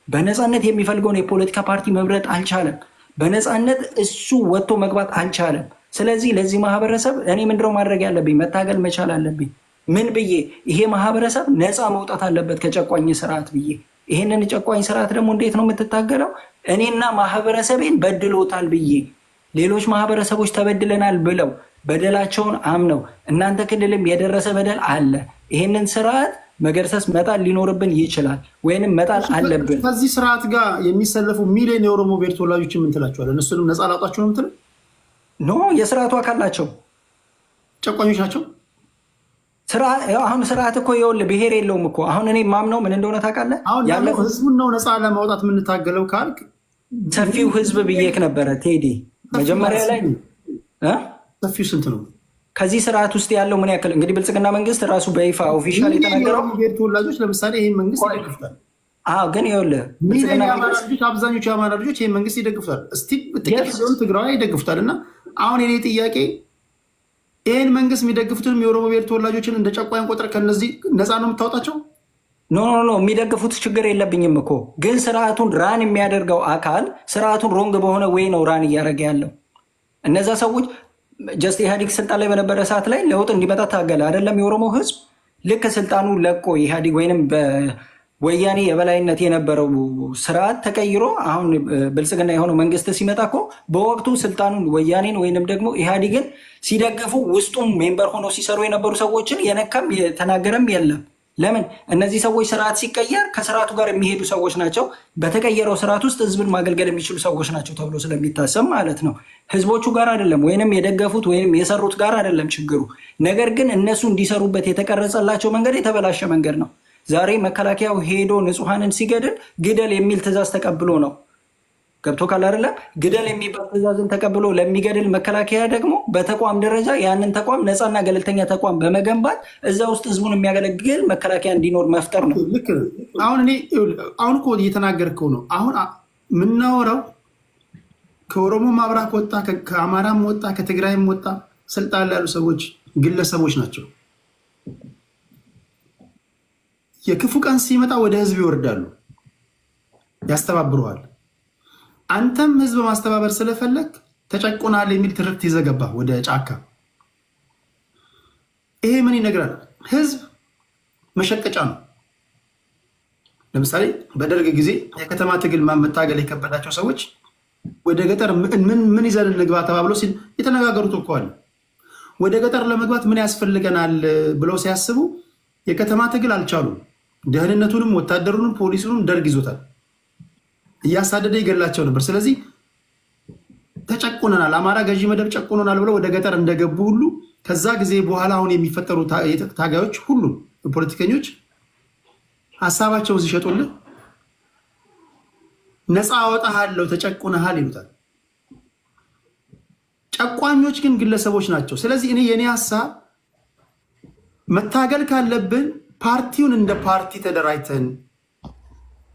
በነፃነት የሚፈልገውን የፖለቲካ ፓርቲ መምረጥ አልቻለም። በነፃነት እሱ ወጥቶ መግባት አልቻለም። ስለዚህ ለዚህ ማህበረሰብ እኔ ምንድነው ማድረግ ያለብኝ? መታገል መቻል አለብኝ። ምን ብዬ? ይሄ ማህበረሰብ ነፃ መውጣት አለበት ከጨቋኝ ስርዓት ብዬ። ይሄንን ጨቋኝ ስርዓት ደግሞ እንዴት ነው የምትታገለው? እኔና ማህበረሰቤን በድሎታል ብዬ፣ ሌሎች ማህበረሰቦች ተበድለናል ብለው በደላቸውን አምነው እናንተ ክልልም የደረሰ በደል አለ፣ ይሄንን ስርዓት መገርሰስ መጣል ሊኖርብን ይችላል፣ ወይንም መጣል አለብን። ከዚህ ስርዓት ጋር የሚሰለፉ ሚሊዮን የኦሮሞ ብሔር ተወላጆች ምን ትላቸዋለህ? እነሱንም ነፃ ላውጣቸው ነው የምትለው? ኖ የስርዓቱ አካል ናቸው፣ ጨቋኞች ናቸው። አሁን ስርዓት እኮ ይኸውልህ ብሔር የለውም እኮ። አሁን እኔ ማምነው ምን እንደሆነ ታውቃለህ? አሁን ህዝቡን ነው ነፃ ለማውጣት የምንታገለው ካልክ ሰፊው ህዝብ ብዬክ ነበረ ቴዲ መጀመሪያ ላይ። ሰፊው ስንት ነው? ከዚህ ስርዓት ውስጥ ያለው ምን ያክል? እንግዲህ ብልጽግና መንግስት ራሱ በይፋ ኦፊሻል የተናገረው ብሔር ተወላጆች ለምሳሌ ይህን መንግስት ይደግፉታል። ግን ይኸውልህ አብዛኞቹ የአማራ ልጆች ይህን መንግስት ይደግፉታል። ጥቂት ሲሆኑ ትግራዋይ ይደግፉታል። እና አሁን የኔ ጥያቄ ይህን መንግስት የሚደግፉትንም የኦሮሞ ብሔር ተወላጆችን እንደ ጨቋኝ ቆጥረ ከነዚህ ነፃ ነው የምታወጣቸው? ኖ የሚደግፉት ችግር የለብኝም እኮ። ግን ስርዓቱን ራን የሚያደርገው አካል ስርዓቱን ሮንግ በሆነ ወይ ነው ራን እያደረገ ያለው። እነዛ ሰዎች ጀስት ኢህአዲግ ስልጣን ላይ በነበረ ሰዓት ላይ ለውጥ እንዲመጣ ታገለ አይደለም የኦሮሞ ህዝብ። ልክ ስልጣኑ ለቆ ኢህአዲግ ወይንም በወያኔ የበላይነት የነበረው ስርዓት ተቀይሮ አሁን ብልጽግና የሆነው መንግስት ሲመጣ እኮ በወቅቱ ስልጣኑን ወያኔን ወይንም ደግሞ ኢህአዲግን ሲደግፉ ውስጡም ሜምበር ሆነው ሲሰሩ የነበሩ ሰዎችን የነካም የተናገረም የለም። ለምን? እነዚህ ሰዎች ስርዓት ሲቀየር ከስርዓቱ ጋር የሚሄዱ ሰዎች ናቸው። በተቀየረው ስርዓት ውስጥ ህዝብን ማገልገል የሚችሉ ሰዎች ናቸው ተብሎ ስለሚታሰብ ማለት ነው። ህዝቦቹ ጋር አይደለም ወይንም የደገፉት ወይንም የሰሩት ጋር አይደለም ችግሩ። ነገር ግን እነሱ እንዲሰሩበት የተቀረጸላቸው መንገድ የተበላሸ መንገድ ነው። ዛሬ መከላከያው ሄዶ ንጹሐንን ሲገድል ግደል የሚል ትእዛዝ ተቀብሎ ነው። ገብቶ ካል አይደለም? ግደል የሚባል ትእዛዝን ተቀብሎ ለሚገድል መከላከያ ደግሞ በተቋም ደረጃ ያንን ተቋም ነፃና ገለልተኛ ተቋም በመገንባት እዛ ውስጥ ህዝቡን የሚያገለግል መከላከያ እንዲኖር መፍጠር ነው። አሁን እኮ እየተናገርከው ነው። አሁን የምናወራው ከኦሮሞ ማብራክ ወጣ፣ ከአማራም ወጣ፣ ከትግራይም ወጣ ስልጣን ላይ ያሉ ሰዎች ግለሰቦች ናቸው። የክፉ ቀን ሲመጣ ወደ ህዝብ ይወርዳሉ፣ ያስተባብረዋል። አንተም ህዝብ ማስተባበር ስለፈለግ ተጨቆናል የሚል ትርክት ይዘገባ ወደ ጫካ። ይሄ ምን ይነግራል? ህዝብ መሸቀጫ ነው። ለምሳሌ በደርግ ጊዜ የከተማ ትግል መታገል የከበዳቸው ሰዎች ወደ ገጠር ምን ይዘን እንግባ ተባብሎ ሲል የተነጋገሩት እኮ አለ። ወደ ገጠር ለመግባት ምን ያስፈልገናል ብለው ሲያስቡ የከተማ ትግል አልቻሉም። ደህንነቱንም ወታደሩንም ፖሊሱንም ደርግ ይዞታል፣ እያሳደደ ይገላቸው ነበር። ስለዚህ ተጨቁነናል፣ አማራ ገዢ መደብ ጨቁኖናል ብለው ወደ ገጠር እንደገቡ ሁሉ ከዛ ጊዜ በኋላ አሁን የሚፈጠሩ ታጋዮች ሁሉም ፖለቲከኞች ሀሳባቸውን ሲሸጡልህ ነፃ አወጣሃለሁ ተጨቁነሃል ይሉታል። ጨቋኞች ግን ግለሰቦች ናቸው። ስለዚህ እኔ የኔ ሀሳብ መታገል ካለብን ፓርቲውን እንደ ፓርቲ ተደራጅተን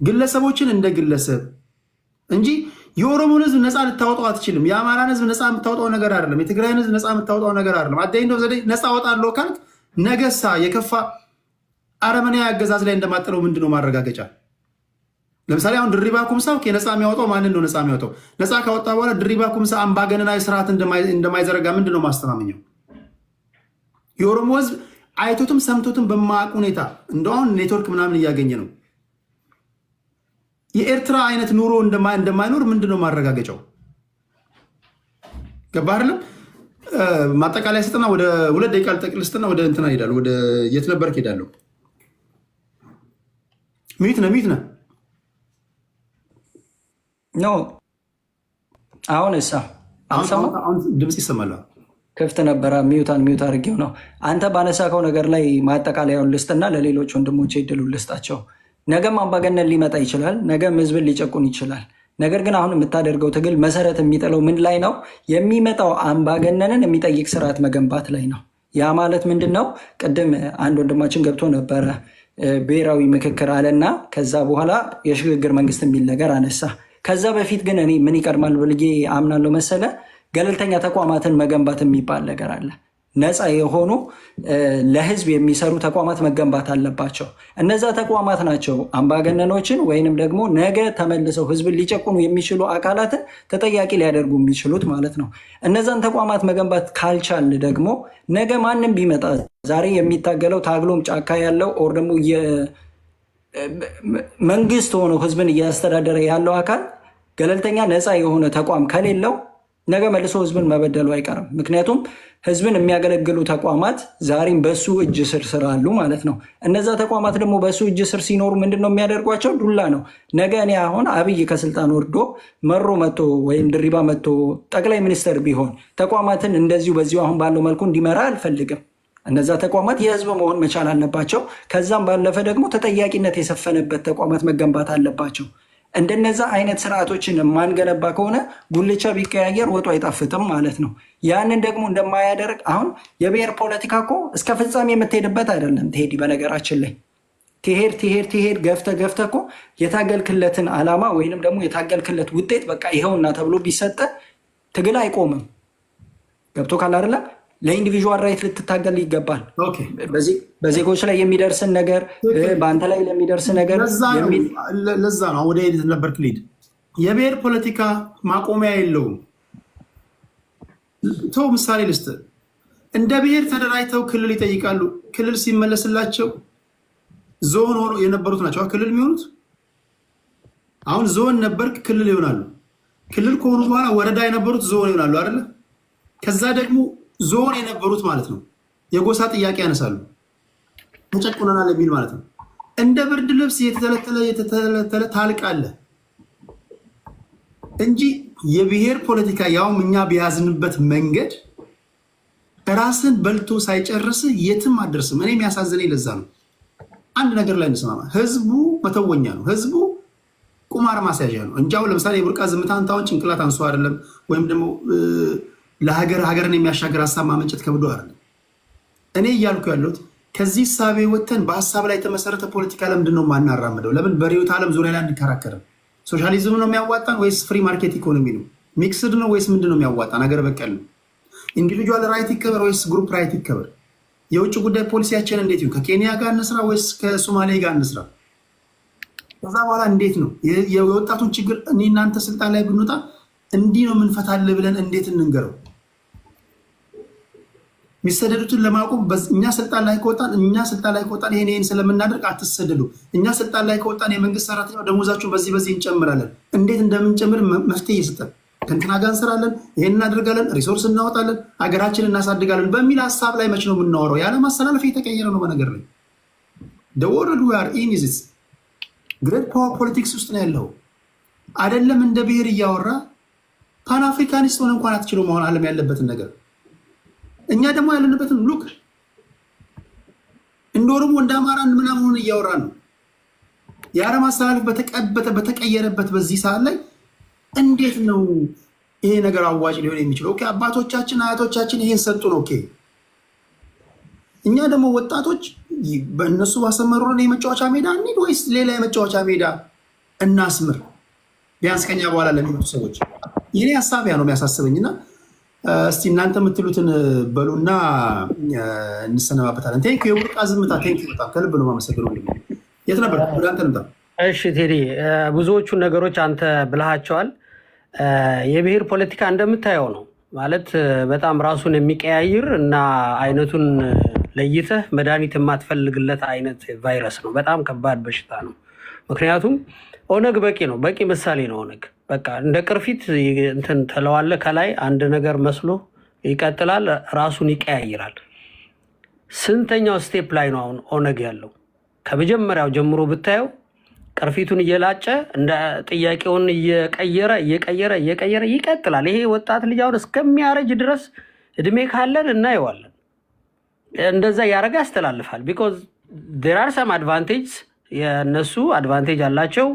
ግለሰቦችን እንደ ግለሰብ እንጂ የኦሮሞን ህዝብ ነፃ ልታወጣው አትችልም። የአማራን ህዝብ ነፃ የምታወጣው ነገር አይደለም። የትግራይን ህዝብ ነፃ የምታወጣው ነገር አይደለም። አዳኝ ነው ዘዴ ነፃ አወጣለሁ ካልክ ነገሳ የከፋ አረመኔ አገዛዝ ላይ እንደማጥለው ምንድነው ማረጋገጫ? ለምሳሌ አሁን ድሪባ ኩምሳ ነፃ የሚያወጣው ማንን ነው? ነፃ የሚያወጣው ነፃ ካወጣ በኋላ ድሪባ ኩምሳ አምባገነናዊ ስርዓት እንደማይዘረጋ ምንድነው ማስተማመኛው? የኦሮሞ ህዝብ አይቶትም ሰምቶትም በማያውቅ ሁኔታ እንደሁን ኔትወርክ ምናምን እያገኘ ነው። የኤርትራ አይነት ኑሮ እንደማይኖር ምንድነው ማረጋገጫው? ገባ አይደለም? ማጠቃለያ ስጥና ወደ 2 ደቂቃ ልጠቅል ስጥና ወደ እንትና ሄዳለሁ። ወደ የት ነበርክ ሄዳለሁ። ሚት ነህ ኖ አሁን ድምፅ ይሰማል። ክፍት ነበረ ሚዩት አድርጌው ነው። አንተ ባነሳከው ነገር ላይ ማጠቃለያውን ልስጥና ለሌሎች ወንድሞች እድሉን ልስጣቸው። ነገም አምባገነን ሊመጣ ይችላል። ነገም ህዝብን ሊጨቁን ይችላል። ነገር ግን አሁን የምታደርገው ትግል መሰረት የሚጥለው ምን ላይ ነው? የሚመጣው አምባገነንን የሚጠይቅ ስርዓት መገንባት ላይ ነው። ያ ማለት ምንድን ነው? ቅድም አንድ ወንድማችን ገብቶ ነበረ ብሔራዊ ምክክር አለና ከዛ በኋላ የሽግግር መንግስት የሚል ነገር አነሳ። ከዛ በፊት ግን እኔ ምን ይቀድማል ብልጌ አምናለሁ መሰለ? ገለልተኛ ተቋማትን መገንባት የሚባል ነገር አለ። ነፃ የሆኑ ለህዝብ የሚሰሩ ተቋማት መገንባት አለባቸው። እነዛ ተቋማት ናቸው አምባገነኖችን ወይንም ደግሞ ነገ ተመልሰው ህዝብን ሊጨቁኑ የሚችሉ አካላትን ተጠያቂ ሊያደርጉ የሚችሉት ማለት ነው። እነዛን ተቋማት መገንባት ካልቻል ደግሞ ነገ ማንም ቢመጣ ዛሬ የሚታገለው ታግሎም ጫካ ያለው ኦር ደግሞ መንግስት ሆኖ ህዝብን እያስተዳደረ ያለው አካል ገለልተኛ ነፃ የሆነ ተቋም ከሌለው ነገ መልሶ ህዝብን መበደሉ አይቀርም። ምክንያቱም ህዝብን የሚያገለግሉ ተቋማት ዛሬም በሱ እጅ ስር ስላሉ ማለት ነው። እነዛ ተቋማት ደግሞ በሱ እጅ ስር ሲኖሩ ምንድን ነው የሚያደርጓቸው? ዱላ ነው። ነገ እኔ አሁን አብይ ከስልጣን ወርዶ መሮ መጥቶ ወይም ድሪባ መጥቶ ጠቅላይ ሚኒስትር ቢሆን ተቋማትን እንደዚሁ በዚሁ አሁን ባለው መልኩ እንዲመራ አልፈልግም። እነዛ ተቋማት የህዝብ መሆን መቻል አለባቸው። ከዛም ባለፈ ደግሞ ተጠያቂነት የሰፈነበት ተቋማት መገንባት አለባቸው። እንደነዛ አይነት ስርዓቶችን የማንገነባ ከሆነ ጉልቻ ቢቀያየር ወጡ አይጣፍጥም ማለት ነው። ያንን ደግሞ እንደማያደርግ አሁን የብሔር ፖለቲካ እኮ እስከ ፍጻሜ የምትሄድበት አይደለም ቴዲ። በነገራችን ላይ ትሄድ ገፍተ እኮ የታገልክለትን ዓላማ ወይንም ደግሞ የታገልክለት ውጤት በቃ ይኸውና ተብሎ ቢሰጠ ትግል አይቆምም። ገብቶ ካል አይደለም ለኢንዲቪዥዋል ራይት ልትታገል ይገባል። በዜጎች ላይ የሚደርስን ነገር በአንተ ላይ ለሚደርስ ነገር ለዛ ነው ወደ ሄድ ነበር ክሊድ የብሔር ፖለቲካ ማቆሚያ የለውም። ተው ምሳሌ ልስጥ። እንደ ብሔር ተደራጅተው ክልል ይጠይቃሉ። ክልል ሲመለስላቸው ዞን ሆኖ የነበሩት ናቸው ክልል የሚሆኑት። አሁን ዞን ነበርክ ክልል ይሆናሉ። ክልል ከሆኑ በኋላ ወረዳ የነበሩት ዞን ይሆናሉ አይደለ? ከዛ ደግሞ ዞን የነበሩት ማለት ነው የጎሳ ጥያቄ ያነሳሉ። ተጨቁነናል የሚል ማለት ነው። እንደ ብርድ ልብስ የተተለተለ ታልቃለህ እንጂ የብሔር ፖለቲካ ያውም እኛ ቢያዝንበት መንገድ ራስን በልቶ ሳይጨርስ የትም አደርስም። እኔ የሚያሳዝነኝ ለዛ ነው። አንድ ነገር ላይ እንስማማ። ህዝቡ መተወኛ ነው። ህዝቡ ቁማር ማስያዣ ነው እንጂ አሁን ለምሳሌ የቡርቃ ዝምታ አንታውን ጭንቅላት አንሶ አይደለም ወይም ደግሞ ሀገርን የሚያሻገር ሀሳብ ማመንጨት ከብዶ አይደለም። እኔ እያልኩ ያለሁት ከዚህ ሳቤ ወተን በሀሳብ ላይ የተመሰረተ ፖለቲካ ለምንድን ነው ማናራምደው? ለምን በርዕዮተ ዓለም ዙሪያ ላይ አንከራከርም? ሶሻሊዝም ነው የሚያዋጣን ወይስ ፍሪ ማርኬት ኢኮኖሚ ነው? ሚክስድ ነው ወይስ ምንድን ነው የሚያዋጣን? ሀገር በቀል ነው? ኢንዲቪጁዋል ራይት ይከበር ወይስ ግሩፕ ራይት ይከበር? የውጭ ጉዳይ ፖሊሲያችን እንዴት ይሁን? ከኬንያ ጋር እንስራ ወይስ ከሶማሌ ጋር እንስራ? ከዛ በኋላ እንዴት ነው የወጣቱን ችግር እኔ እናንተ ስልጣን ላይ ብንወጣ እንዲህ ነው የምንፈታል ብለን እንዴት እንንገረው? የሚሰደዱትን ለማቆም እኛ ስልጣን ላይ ከወጣን ይሄን ስለምናደርግ አትሰደዱ። እኛ ስልጣን ላይ ከወጣን የመንግስት ሰራተኛ ደሞዛችሁን በዚህ እንጨምራለን። እንዴት እንደምንጨምር መፍትሄ እየሰጠን ከእንትና ጋር እንሰራለን፣ ይሄን እናደርጋለን፣ ሪሶርስ እናወጣለን፣ ሀገራችንን እናሳድጋለን በሚል ሀሳብ ላይ መች ነው የምናወራው? ያለ ማስተላለፍ የተቀየረ ነው። በነገር ላይ ወርልድ ዊ አር ኢን ኢዝ ግሬት ፓወር ፖለቲክስ ውስጥ ነው ያለው። አይደለም እንደ ብሔር እያወራ ፓን አፍሪካኒስት ሆነ እንኳን አትችለው መሆን አለም ያለበትን ነገር እኛ ደግሞ ያለንበትን ሉክ እንደ ኦሮሞ እንደ አማራ ምናምን እያወራ ነው። የአረ ማስተላለፍ በተቀየረበት በዚህ ሰዓት ላይ እንዴት ነው ይሄ ነገር አዋጭ ሊሆን የሚችለው? ኦኬ አባቶቻችን አያቶቻችን ይሄን ሰጡን። ኦኬ እኛ ደግሞ ወጣቶች በእነሱ ባሰመሩን የመጫወቻ ሜዳ እንሂድ ወይስ ሌላ የመጫወቻ ሜዳ እናስምር? ቢያንስ ከኛ በኋላ ለሚመጡ ሰዎች ይሄ ሀሳብ ያ ነው የሚያሳስበኝና እስቲ እናንተ የምትሉትን በሉና እንሰነባበታለን። ቴንክ የቡርቃ ዝምታ ቴንክ በጣም ከልብ ነው የማመሰግነው። የት ነበር ወደ አንተ ልምጣ። እሺ ቴዲ፣ ብዙዎቹን ነገሮች አንተ ብልሃቸዋል። የብሔር ፖለቲካ እንደምታየው ነው ማለት በጣም ራሱን የሚቀያይር እና አይነቱን ለይተህ መድኃኒት የማትፈልግለት አይነት ቫይረስ ነው። በጣም ከባድ በሽታ ነው። ምክንያቱም ኦነግ በቂ ነው፣ በቂ ምሳሌ ነው ኦነግ። በቃ እንደ ቅርፊት እንትን ትለዋለህ፣ ከላይ አንድ ነገር መስሎ ይቀጥላል፣ ራሱን ይቀያይራል። ስንተኛው ስቴፕ ላይ ነው አሁን ኦነግ ያለው? ከመጀመሪያው ጀምሮ ብታየው ቅርፊቱን እየላጨ እንደ ጥያቄውን እየቀየረ ይቀጥላል። ይሄ ወጣት ልጅ አሁን እስከሚያረጅ ድረስ እድሜ ካለን እናየዋለን። እንደዛ ያደረገ ያስተላልፋል። ቢኮዝ ዜር አር ሰም አድቫንቴጅስ የነሱ አድቫንቴጅ አላቸው።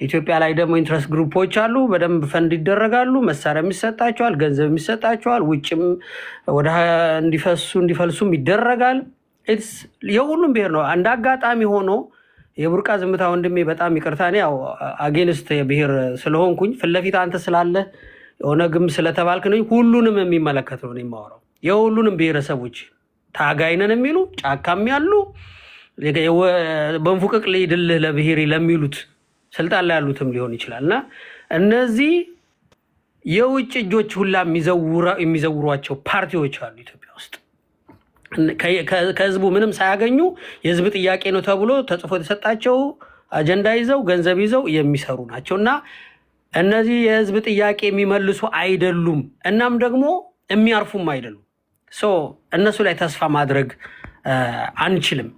ኢትዮጵያ ላይ ደግሞ ኢንትረስት ግሩፖች አሉ፣ በደንብ ፈንድ ይደረጋሉ፣ መሳሪያ የሚሰጣቸዋል፣ ገንዘብ የሚሰጣቸዋል፣ ውጭም ወደ እንዲፈልሱም ይደረጋል። የሁሉም ብሔር ነው። አንድ አጋጣሚ ሆኖ የቡርቃ ዝምታ ወንድሜ በጣም ይቅርታ፣ እኔ ያው አጌንስት የብሔር ስለሆንኩኝ ፊት ለፊት አንተ ስላለ ኦነግም ስለተባልክ ነው። ሁሉንም የሚመለከት ነው የማወራው። የሁሉንም ብሔረሰቦች ታጋይነን የሚሉ ጫካም ያሉ በንፉቅቅ ልሂድልህ ለብሔሬ ለሚሉት ስልጣን ላይ ያሉትም ሊሆን ይችላል እና እነዚህ የውጭ እጆች ሁላ የሚዘውሯቸው ፓርቲዎች አሉ ኢትዮጵያ ውስጥ። ከህዝቡ ምንም ሳያገኙ የህዝብ ጥያቄ ነው ተብሎ ተጽፎ የተሰጣቸው አጀንዳ ይዘው ገንዘብ ይዘው የሚሰሩ ናቸው እና እነዚህ የህዝብ ጥያቄ የሚመልሱ አይደሉም። እናም ደግሞ የሚያርፉም አይደሉም። እነሱ ላይ ተስፋ ማድረግ አንችልም።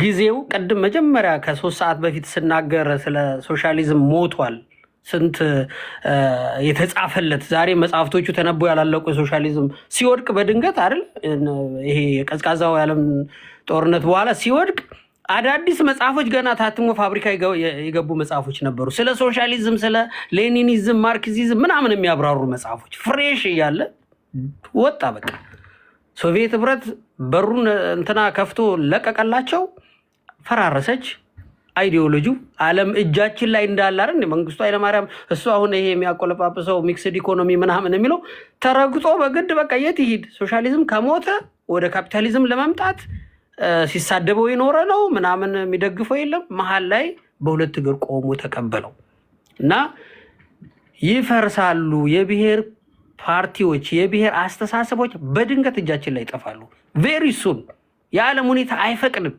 ጊዜው ቅድም መጀመሪያ ከ3 ሰዓት በፊት ስናገር ስለ ሶሻሊዝም ሞቷል ስንት የተጻፈለት ዛሬ መጽሐፍቶቹ ተነበው ያላለቁ የሶሻሊዝም ሲወድቅ በድንገት አይደል ይሄ የቀዝቃዛው የዓለም ጦርነት በኋላ ሲወድቅ አዳዲስ መጽሐፎች ገና ታትሞ ፋብሪካ የገቡ መጽሐፎች ነበሩ። ስለ ሶሻሊዝም፣ ስለ ሌኒኒዝም፣ ማርክሲዝም ምናምን የሚያብራሩ መጽሐፎች ፍሬሽ እያለ ወጣ። በቃ ሶቪየት ህብረት በሩን እንትና ከፍቶ ለቀቀላቸው፣ ፈራረሰች። አይዲዮሎጂው ዓለም እጃችን ላይ እንዳለ አይደል መንግስቱ ኃይለማርያም እሱ አሁን ይሄ የሚያቆለጳጵሰው ሚክስድ ኢኮኖሚ ምናምን የሚለው ተረግጦ በግድ በቃ የት ይሄድ? ሶሻሊዝም ከሞተ ወደ ካፒታሊዝም ለመምጣት ሲሳደበው የኖረ ነው ምናምን የሚደግፈው የለም። መሀል ላይ በሁለት እግር ቆሞ ተቀበለው እና ይፈርሳሉ። የብሔር ፓርቲዎች፣ የብሔር አስተሳሰቦች በድንገት እጃችን ላይ ይጠፋሉ። ቬሪ ሱን። የዓለም ሁኔታ አይፈቅድም።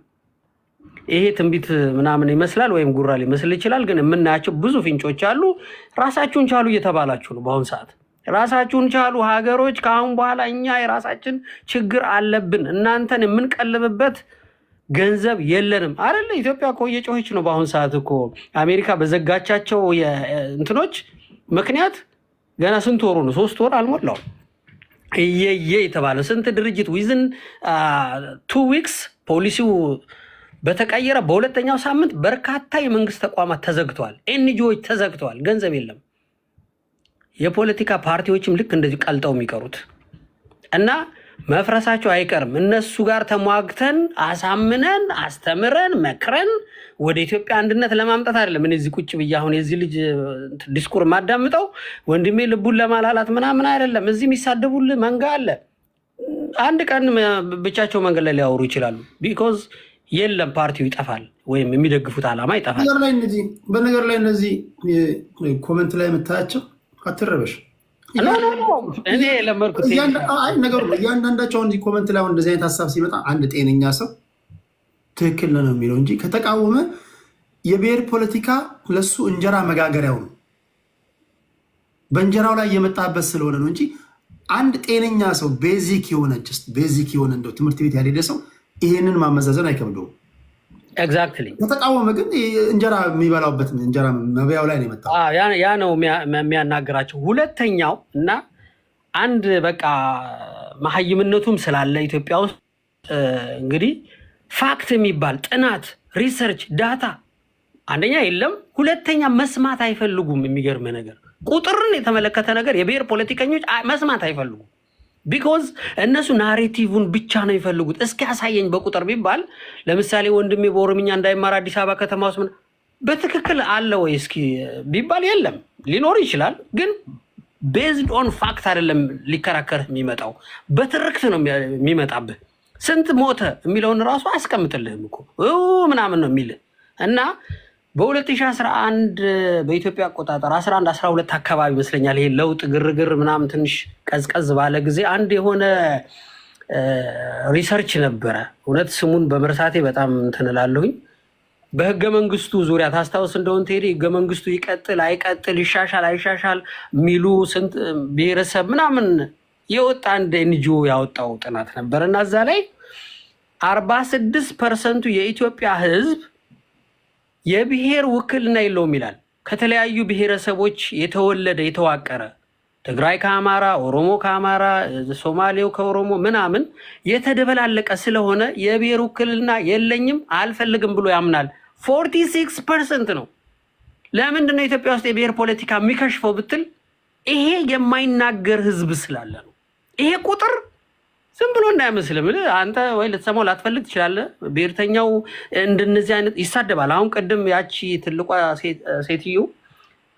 ይሄ ትንቢት ምናምን ይመስላል ወይም ጉራ ሊመስል ይችላል፣ ግን የምናያቸው ብዙ ፍንጮች አሉ። ራሳችሁን ቻሉ እየተባላችሁ ነው በአሁኑ ሰዓት። ራሳችሁን ቻሉ ሀገሮች። ከአሁን በኋላ እኛ የራሳችን ችግር አለብን፣ እናንተን የምንቀልብበት ገንዘብ የለንም አይደለ? ኢትዮጵያ እኮ እየጮኸች ነው በአሁኑ ሰዓት እኮ። አሜሪካ በዘጋቻቸው እንትኖች ምክንያት ገና ስንት ወሩ ነው? 3 ወር አልሞላው እየየ የተባለ ስንት ድርጅት ዊዝን 2 ዊክስ ፖሊሲው በተቀየረ በሁለተኛው ሳምንት በርካታ የመንግስት ተቋማት ተዘግተዋል፣ ኤንጂኦዎች ተዘግተዋል። ገንዘብ የለም። የፖለቲካ ፓርቲዎችም ልክ እንደዚህ ቀልጠው የሚቀሩት እና መፍረሳቸው አይቀርም። እነሱ ጋር ተሟግተን አሳምነን አስተምረን መክረን ወደ ኢትዮጵያ አንድነት ለማምጣት አይደለም። እኔ እዚህ ቁጭ ብዬ አሁን የዚህ ልጅ ዲስኩር ማዳምጠው ወንድሜ ልቡን ለማላላት ምናምን አይደለም። እዚህ የሚሳደቡልህ መንጋ አለ። አንድ ቀን ብቻቸው መንገድ ላይ ሊያወሩ ይችላሉ። ቢኮዝ የለም ፓርቲው ይጠፋል ወይም የሚደግፉት ዓላማ ይጠፋል። በነገር ላይ እነዚህ ኮመንት ላይ የምታያቸው አትረበሽ። እኔ ለመርኩት ነገሩ ነው። እያንዳንዳቸው እንዲህ ኮመንት ላይ እንደዚህ አይነት ሀሳብ ሲመጣ አንድ ጤነኛ ሰው ትክክል ነው የሚለው እንጂ ከተቃወመ የብሔር ፖለቲካ ለሱ እንጀራ መጋገሪያው ነው። በእንጀራው ላይ የመጣበት ስለሆነ ነው እንጂ አንድ ጤነኛ ሰው ቤዚክ የሆነ እንደው ትምህርት ቤት ያልሄደ ሰው ይሄንን ማመዛዘን አይከብደውም። ኤግዛክትሊ። ከተቃወመ ግን እንጀራ የሚበላውበት እንጀራ መብያው ላይ ነው የመጣው። ያ ነው የሚያናግራቸው። ሁለተኛው እና አንድ በቃ መሀይምነቱም ስላለ ኢትዮጵያ ውስጥ እንግዲህ ፋክት የሚባል ጥናት፣ ሪሰርች፣ ዳታ አንደኛ የለም፣ ሁለተኛ መስማት አይፈልጉም። የሚገርም ነገር ቁጥርን የተመለከተ ነገር የብሔር ፖለቲከኞች መስማት አይፈልጉም። ቢኮዝ እነሱ ናሬቲቭን ብቻ ነው የሚፈልጉት። እስኪ ያሳየኝ በቁጥር ቢባል ለምሳሌ ወንድሜ በኦሮምኛ እንዳይማር አዲስ አበባ ከተማ ውስጥ በትክክል አለ ወይ እስኪ ቢባል የለም። ሊኖር ይችላል ግን ቤዝድ ኦን ፋክት አይደለም ሊከራከርህ የሚመጣው፣ በትርክት ነው የሚመጣብህ። ስንት ሞተ የሚለውን ራሱ አያስቀምጥልህም እኮ ምናምን ነው የሚልህ እና በ2011 በኢትዮጵያ አቆጣጠር 11-12 አካባቢ ይመስለኛል ይሄ ለውጥ ግርግር ምናምን ትንሽ ቀዝቀዝ ባለ ጊዜ አንድ የሆነ ሪሰርች ነበረ። እውነት ስሙን በመርሳቴ በጣም እንትን እላለሁኝ። በህገ መንግስቱ ዙሪያ ታስታውስ እንደሆን ቴዲ ህገ መንግስቱ ይቀጥል አይቀጥል ይሻሻል አይሻሻል የሚሉ ስንት ብሔረሰብ ምናምን የወጣ አንድ ኤንጂኦ ያወጣው ጥናት ነበር እና እዛ ላይ 46% የኢትዮጵያ ህዝብ የብሔር ውክልና የለውም ይላል። ከተለያዩ ብሔረሰቦች የተወለደ የተዋቀረ ትግራይ ከአማራ፣ ኦሮሞ ከአማራ፣ ሶማሌው ከኦሮሞ ምናምን የተደበላለቀ ስለሆነ የብሔር ውክልና የለኝም አልፈልግም ብሎ ያምናል 46% ነው። ለምንድን ነው ኢትዮጵያ ውስጥ የብሔር ፖለቲካ የሚከሽፈው ብትል ይሄ የማይናገር ህዝብ ስላለ ነው። ይሄ ቁጥር ዝም ብሎ እንዳይመስልም አንተ ወይ ልትሰማው ላትፈልግ ትችላለህ። ብሔርተኛው እንደነዚህ አይነት ይሳደባል። አሁን ቅድም ያቺ ትልቋ ሴትዮ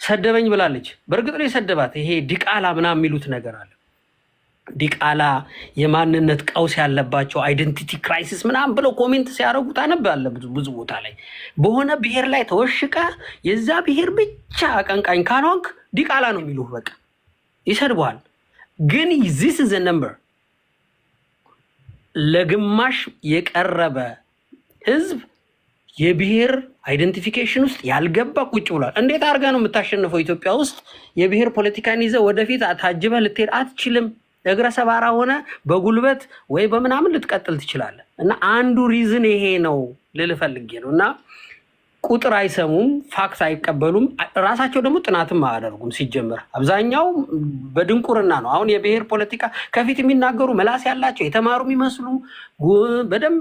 ሰደበኝ ብላለች። በእርግጥ ነው የሰደባት። ይሄ ዲቃላ ምናምን የሚሉት ነገር አለ። ዲቃላ የማንነት ቀውስ ያለባቸው አይደንቲቲ ክራይሲስ ምናምን ብለው ኮሜንት ሲያደርጉ ታነባለህ። ብዙ ቦታ ላይ በሆነ ብሔር ላይ ተወሽቀ የዛ ብሔር ብቻ አቀንቃኝ ካልሆንክ ዲቃላ ነው የሚሉህ። በቃ ይሰድበዋል። ግን ዚስ ኢዝ ነምበር ለግማሽ የቀረበ ህዝብ የብሔር አይደንቲፊኬሽን ውስጥ ያልገባ ቁጭ ብሏል። እንዴት አድርገህ ነው የምታሸንፈው? ኢትዮጵያ ውስጥ የብሔር ፖለቲካን ይዘህ ወደፊት ታጅበህ ልትሄድ አትችልም። እግረ ሰባራ ሆነ በጉልበት ወይ በምናምን ልትቀጥል ትችላለህ። እና አንዱ ሪዝን ይሄ ነው ልልህ ፈልጌ ነው። እና ቁጥር አይሰሙም፣ ፋክት አይቀበሉም። ራሳቸው ደግሞ ጥናትም አያደርጉም። ሲጀምር አብዛኛው በድንቁርና ነው። አሁን የብሔር ፖለቲካ ከፊት የሚናገሩ ምላስ ያላቸው የተማሩ የሚመስሉ በደንብ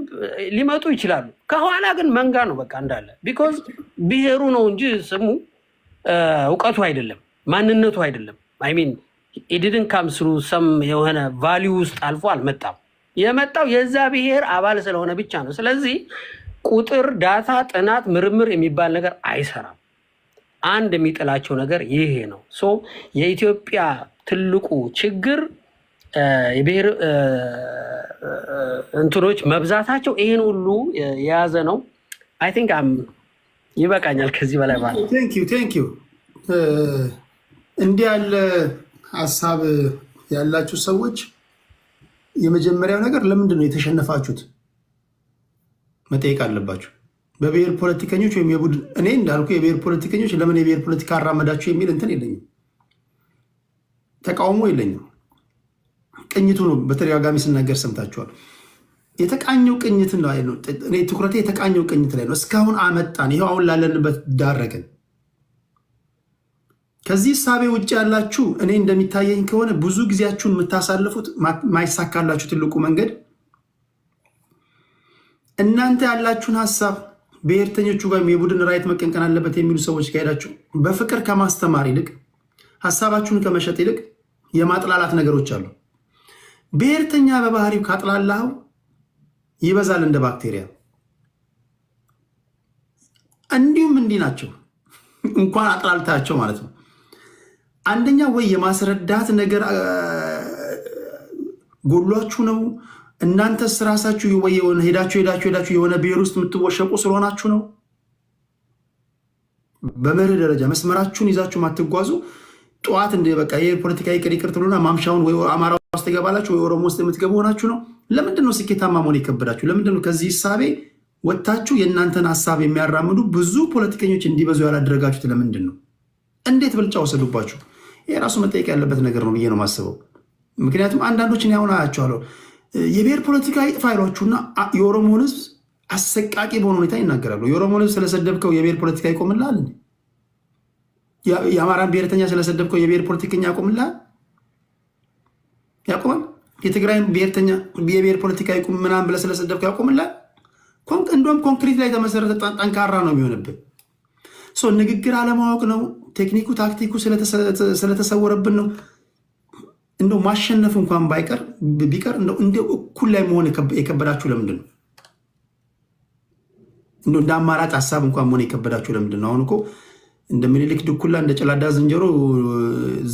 ሊመጡ ይችላሉ። ከኋላ ግን መንጋ ነው በቃ እንዳለ። ቢኮዝ ብሔሩ ነው እንጂ ስሙ እውቀቱ አይደለም፣ ማንነቱ አይደለም። አይሚን ኢድድን ካምስሩ ሰም የሆነ ቫሊዩ ውስጥ አልፎ አልመጣም። የመጣው የዛ ብሔር አባል ስለሆነ ብቻ ነው። ስለዚህ ቁጥር፣ ዳታ፣ ጥናት፣ ምርምር የሚባል ነገር አይሰራም። አንድ የሚጥላቸው ነገር ይሄ ነው። ሶ የኢትዮጵያ ትልቁ ችግር የብሔር እንትኖች መብዛታቸው ይሄን ሁሉ የያዘ ነው። አይ ቲንክ ይበቃኛል ከዚህ በላይ ማለት። ቴንክ ዩ እንዲህ ያለ ሀሳብ ያላችሁ ሰዎች የመጀመሪያው ነገር ለምንድን ነው የተሸነፋችሁት መጠየቅ አለባችሁ። በብሔር ፖለቲከኞች ወይም የቡድን እኔ እንዳልኩ የብሔር ፖለቲከኞች ለምን የብሔር ፖለቲካ አራመዳችሁ የሚል እንትን የለኝም፣ ተቃውሞ የለኝም። ቅኝቱ ነው በተደጋጋሚ ስናገር ሰምታችኋል። የተቃኘው ቅኝት ላይ ነው እኔ ትኩረቴ፣ የተቃኘው ቅኝት ላይ ነው። እስካሁን አመጣን፣ ይኸው አሁን ላለንበት ዳረገን። ከዚህ እሳቤ ውጭ ያላችሁ እኔ እንደሚታየኝ ከሆነ ብዙ ጊዜያችሁን የምታሳልፉት ማይሳካላችሁ ትልቁ መንገድ እናንተ ያላችሁን ሀሳብ ብሔርተኞቹ ወይም የቡድን ራይት መቀንቀን አለበት የሚሉ ሰዎች ከሄዳችሁ በፍቅር ከማስተማር ይልቅ ሀሳባችሁን ከመሸጥ ይልቅ የማጥላላት ነገሮች አሉ። ብሔርተኛ በባህሪው ካጥላላው ይበዛል እንደ ባክቴሪያ። እንዲሁም እንዲህ ናቸው እንኳን አጥላልታቸው ማለት ነው። አንደኛ ወይ የማስረዳት ነገር ጎሏችሁ ነው። እናንተስ ራሳችሁ ወይ የሆነ ሄዳችሁ የሆነ ብሔር ውስጥ የምትወሸቁ ስለሆናችሁ ነው። በመርህ ደረጃ መስመራችሁን ይዛችሁ ማትጓዙ ጠዋት እንደ በቃ የፖለቲካ ይቅር ትሉና ማምሻውን ወይ አማራ ውስጥ ትገባላችሁ ወይ ኦሮሞ ውስጥ የምትገቡ ሆናችሁ ነው። ለምንድን ነው ስኬታማ መሆን የከበዳችሁ? ለምንድን ነው ከዚህ ሀሳቤ ወጥታችሁ የእናንተን ሀሳብ የሚያራምዱ ብዙ ፖለቲከኞች እንዲበዙ ያላደረጋችሁት? ለምንድን ነው? እንዴት ብልጫ ወሰዱባችሁ? ይሄ ራሱ መጠየቅ ያለበት ነገር ነው ብዬ ነው የማስበው። ምክንያቱም አንዳንዶችን ያሁን አያቸዋለሁ የብሔር ፖለቲካ ይጥፋ ይሏችሁና የኦሮሞን ህዝብ አሰቃቂ በሆነ ሁኔታ ይናገራሉ። የኦሮሞን ህዝብ ስለሰደብከው የብሔር ፖለቲካ ይቆምላል? የአማራን ብሔርተኛ ስለሰደብከው የብሔር ፖለቲከኛ ያቆምላል? ያቆማል? የትግራይን ብሔርተኛ የብሔር ፖለቲካ ይቁም ምናምን ብለህ ስለሰደብከው ያቆምላል? እንደውም ኮንክሪት ላይ የተመሰረተ ጠንካራ ነው የሚሆንብን። ንግግር አለማወቅ ነው። ቴክኒኩ ታክቲኩ ስለተሰወረብን ነው። እንደው ማሸነፍ እንኳን ቢቀር እንደው እኩል ላይ መሆን የከበዳችሁ ለምንድን ነው? እንደው እንደ አማራጭ ሀሳብ እንኳን መሆን የከበዳችሁ ለምንድን ነው? አሁን እኮ እንደ ምኒልክ ድኩላ እንደ ጨላዳ ዝንጀሮ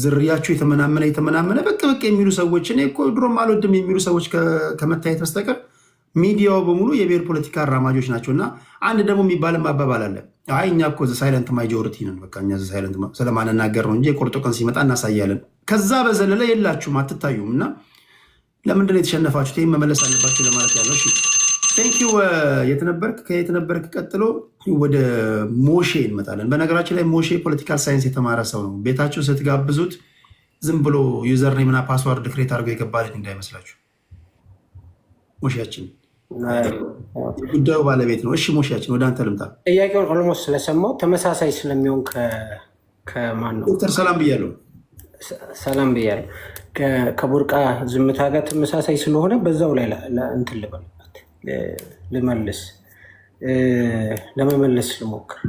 ዝርያችሁ የተመናመነ በቅ የሚሉ ሰዎች እኔ እኮ ድሮም አልወድም የሚሉ ሰዎች ከመታየት በስተቀር ሚዲያው በሙሉ የብሔር ፖለቲካ አራማጆች ናቸው። እና አንድ ደግሞ የሚባልም አባባል አለ። አይ እኛ እኮ ሳይለንት ማጆሪቲ ነን፣ በቃ እኛ ሳይለንት ስለማንናገር ነው እንጂ የቁርጡ ቀን ሲመጣ እናሳያለን። ከዛ በዘለለ የላችሁም፣ አትታዩም። እና ለምንድን ነው የተሸነፋችሁት? ይህም መመለስ አለባችሁ ለማለት ያለው። ቴንኪዩ። ከየት ነበርክ? ቀጥሎ ወደ ሞሼ እንመጣለን። በነገራችን ላይ ሞሼ ፖለቲካል ሳይንስ የተማረ ሰው ነው። ቤታችሁ ስትጋብዙት ዝም ብሎ ዩዘር ኔምና ፓስዋርድ ክሬት አድርገው የገባልን እንዳይመስላችሁ። ሞሼያችን ጉዳዩ ባለቤት ነው። እሺ ሞሼያችን ወደ አንተ ልምጣ። ጥያቄውን ኦልሞስት ስለሰማው ተመሳሳይ ስለሚሆን ከማን ነው? ዶክተር ሰላም ብያለሁ። ሰላም ብያለሁ። ከቡርቃ ዝምታ ጋር ተመሳሳይ ስለሆነ በዛው ላይ እንትን ልበልበት ልመልስ። ለመመለስ ልሞክር።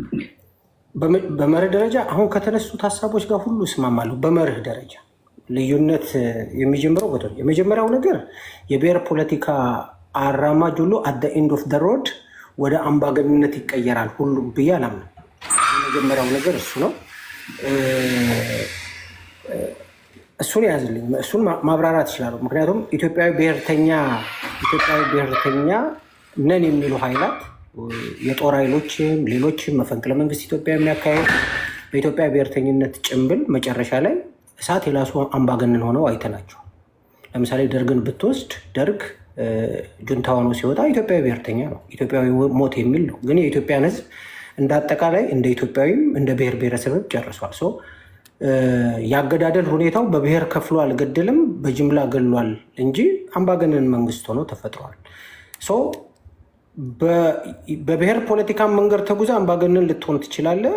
በመርህ ደረጃ አሁን ከተነሱት ሀሳቦች ጋር ሁሉ እስማማለሁ። በመርህ ደረጃ ልዩነት የሚጀምረው የመጀመሪያው ነገር የብሔር ፖለቲካ አራማጅ ሁሉ አት ኤንድ ኦፍ ደ ሮድ ወደ አምባገንነት ይቀየራል ሁሉም ብዬ አላምንም። የመጀመሪያው ነገር እሱ ነው። እሱን ያዝልኝ፣ እሱን ማብራራት ይችላሉ። ምክንያቱም ኢትዮጵያዊ ብሔርተኛ ነን የሚሉ ኃይላት የጦር ኃይሎችም ሌሎችም መፈንቅለ መንግስት ኢትዮጵያ የሚያካሄድ በኢትዮጵያ ብሔርተኝነት ጭንብል መጨረሻ ላይ እሳት የላሱ አምባገነን ሆነው አይተናቸው። ለምሳሌ ደርግን ብትወስድ ደርግ ጁንታ ሆኖ ሲወጣ ኢትዮጵያዊ ብሔርተኛ ነው፣ ኢትዮጵያዊ ሞት የሚል ነው። ግን የኢትዮጵያን ሕዝብ እንደ አጠቃላይ እንደ ኢትዮጵያዊም እንደ ብሔር ብሔረሰብም ጨርሷል። የአገዳደል ሁኔታው በብሔር ከፍሎ አልገደልም፣ በጅምላ ገሏል እንጂ አምባገነን መንግስት ሆኖ ተፈጥሯል። በብሔር ፖለቲካ መንገድ ተጉዛ አምባገነን ልትሆን ትችላለህ።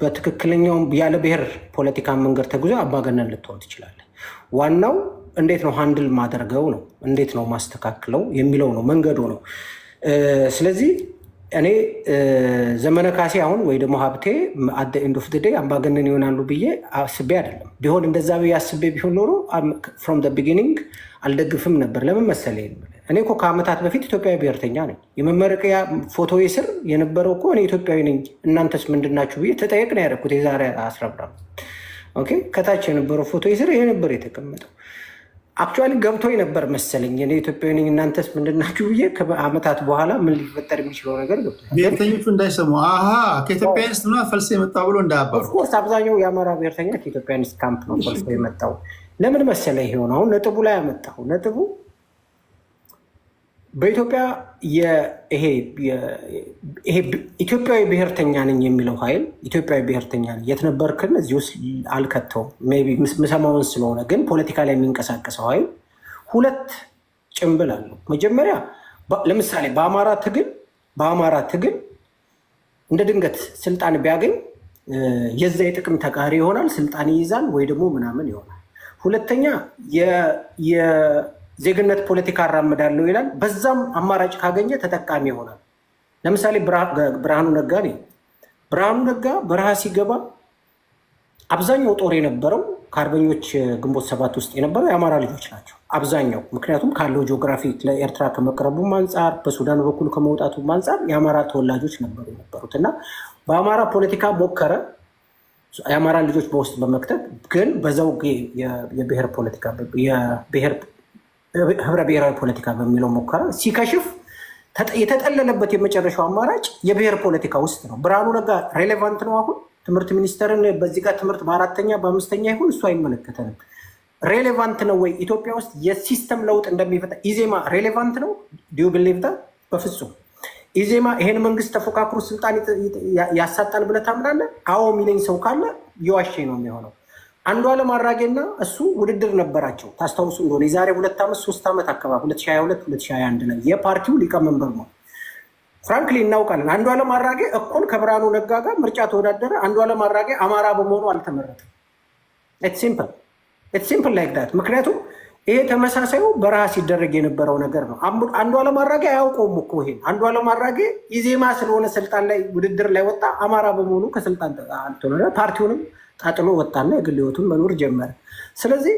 በትክክለኛውም ያለ ብሔር ፖለቲካ መንገድ ተጉዛ አምባገነን ልትሆን ትችላለህ። ዋናው እንዴት ነው ሃንድል ማደርገው ነው፣ እንዴት ነው ማስተካክለው የሚለው ነው፣ መንገዱ ነው። ስለዚህ እኔ ዘመነ ካሴ አሁን ወይ ደግሞ ሀብቴ አት ዘ ኤንድ ኦፍ ዘ ዴይ አምባገነን ይሆናሉ ብዬ አስቤ አይደለም። ቢሆን እንደዛ ብዬ አስቤ ቢሆን ኖሮ ፍሮም ዘ ቢጊኒንግ አልደግፍም ነበር። ለምን መሰለኝ? እኔ እኮ ከዓመታት በፊት ኢትዮጵያዊ ብሔርተኛ ነኝ። የመመረቂያ ፎቶ ስር የነበረው እኮ እኔ ኢትዮጵያዊ ነኝ እናንተስ ምንድናችሁ ብዬ ተጠየቅ ነው ያደረኩት። የዛሬ 10 ኦኬ። ከታች የነበረው ፎቶ ስር ይሄ ነበር የተቀመጠው። አክቹዋሊ ገብቶኝ ነበር መሰለኝ እኔ ኢትዮጵያዊ ነኝ እናንተስ ምንድናችሁ ብዬ። ከዓመታት በኋላ ምን ሊፈጠር የሚችለው ነገር ገብቶኝ፣ ብሔርተኞቹ እንዳይሰሙ ከኢትዮጵያኒስት ነው ፈልሶ የመጣ ብሎ እንዳያባሩ። ኦፍኮርስ አብዛኛው የአማራ ብሔርተኛ ከኢትዮጵያኒስት ካምፕ ነው ፈልሶ የመጣው። ለምን መሰለ ይሆን አሁን ነጥቡ ላይ ያመጣው ነጥቡ በኢትዮጵያ ይሄ ኢትዮጵያዊ ብሔርተኛ ነኝ የሚለው ኃይል ኢትዮጵያዊ ብሔርተኛ ነኝ የት ነበርክን እዚህ ውስጥ አልከተውም። ሜይ ቢ ምሰማውን ስለሆነ ግን ፖለቲካ ላይ የሚንቀሳቀሰው ኃይል ሁለት ጭንብል አለው። መጀመሪያ ለምሳሌ በአማራ ትግል እንደ ድንገት ስልጣን ቢያገኝ የዛ የጥቅም ተቃሪ ይሆናል፣ ስልጣን ይይዛል ወይ ደግሞ ምናምን ይሆናል። ሁለተኛ ዜግነት ፖለቲካ አራምዳለሁ ይላል። በዛም አማራጭ ካገኘ ተጠቃሚ ይሆናል። ለምሳሌ ብርሃኑ ነጋ በረሃ ሲገባ አብዛኛው ጦር የነበረው ከአርበኞች ግንቦት 7 ውስጥ የነበረው የአማራ ልጆች ናቸው አብዛኛው። ምክንያቱም ካለው ጂኦግራፊ ለኤርትራ ከመቅረቡም አንጻር በሱዳን በኩል ከመውጣቱም አንጻር የአማራ ተወላጆች ነበሩ የነበሩት እና በአማራ ፖለቲካ ሞከረ የአማራ ልጆች በውስጥ በመክተት ግን በዘውግ የብሔር ፖለቲካ ህብረ ብሔራዊ ፖለቲካ በሚለው ሙከራ ሲከሽፍ የተጠለለበት የመጨረሻው አማራጭ የብሔር ፖለቲካ ውስጥ ነው። ብርሃኑ ነጋ ሬሌቫንት ነው። አሁን ትምህርት ሚኒስተርን በዚህ ጋር ትምህርት በ4ኛ በ5ኛ ይሁን እሱ አይመለከተንም። ሬሌቫንት ነው ወይ ኢትዮጵያ ውስጥ የሲስተም ለውጥ እንደሚፈታ? ኢዜማ ሬሌቫንት ነው? ዲዩ ብሊቭ ዳት? በፍጹም። ኢዜማ ይሄን መንግስት ተፎካክሮ ስልጣን ያሳጣል ብለህ ታምናለህ? አዎ የሚለኝ ሰው ካለ የዋሼ ነው የሚሆነው። አንዱዓለም አራጌና እሱ ውድድር ነበራቸው። ታስታውሱ እንደሆነ የዛሬ 2 ዓመት 3 ዓመት አካባቢ 2022 2021 ላይ የፓርቲው ሊቀመንበር ነው። ፍራንክሊ እናውቃለን። አንዱዓለም አራጌ እኩል ከብርሃኑ ነጋ ጋር ምርጫ ተወዳደረ። አንዱዓለም አራጌ አማራ በመሆኑ አልተመረጠም። ኢትስ ሲምፕል ላይክ ዳት። ምክንያቱም ይሄ ተመሳሳዩ በረሃ ሲደረግ የነበረው ነገር ነው። አንዱዓለም አራጌ አያውቀውም እኮ ይሄን። አንዱዓለም አራጌ ኢዜማ ስለሆነ ስልጣን ላይ ውድድር ላይ ወጣ። አማራ በመሆኑ ከስልጣን አልተወረደ። ፓርቲውንም ጣጥሎ ወጣና የግል ህይወቱን መኖር ጀመረ። ስለዚህ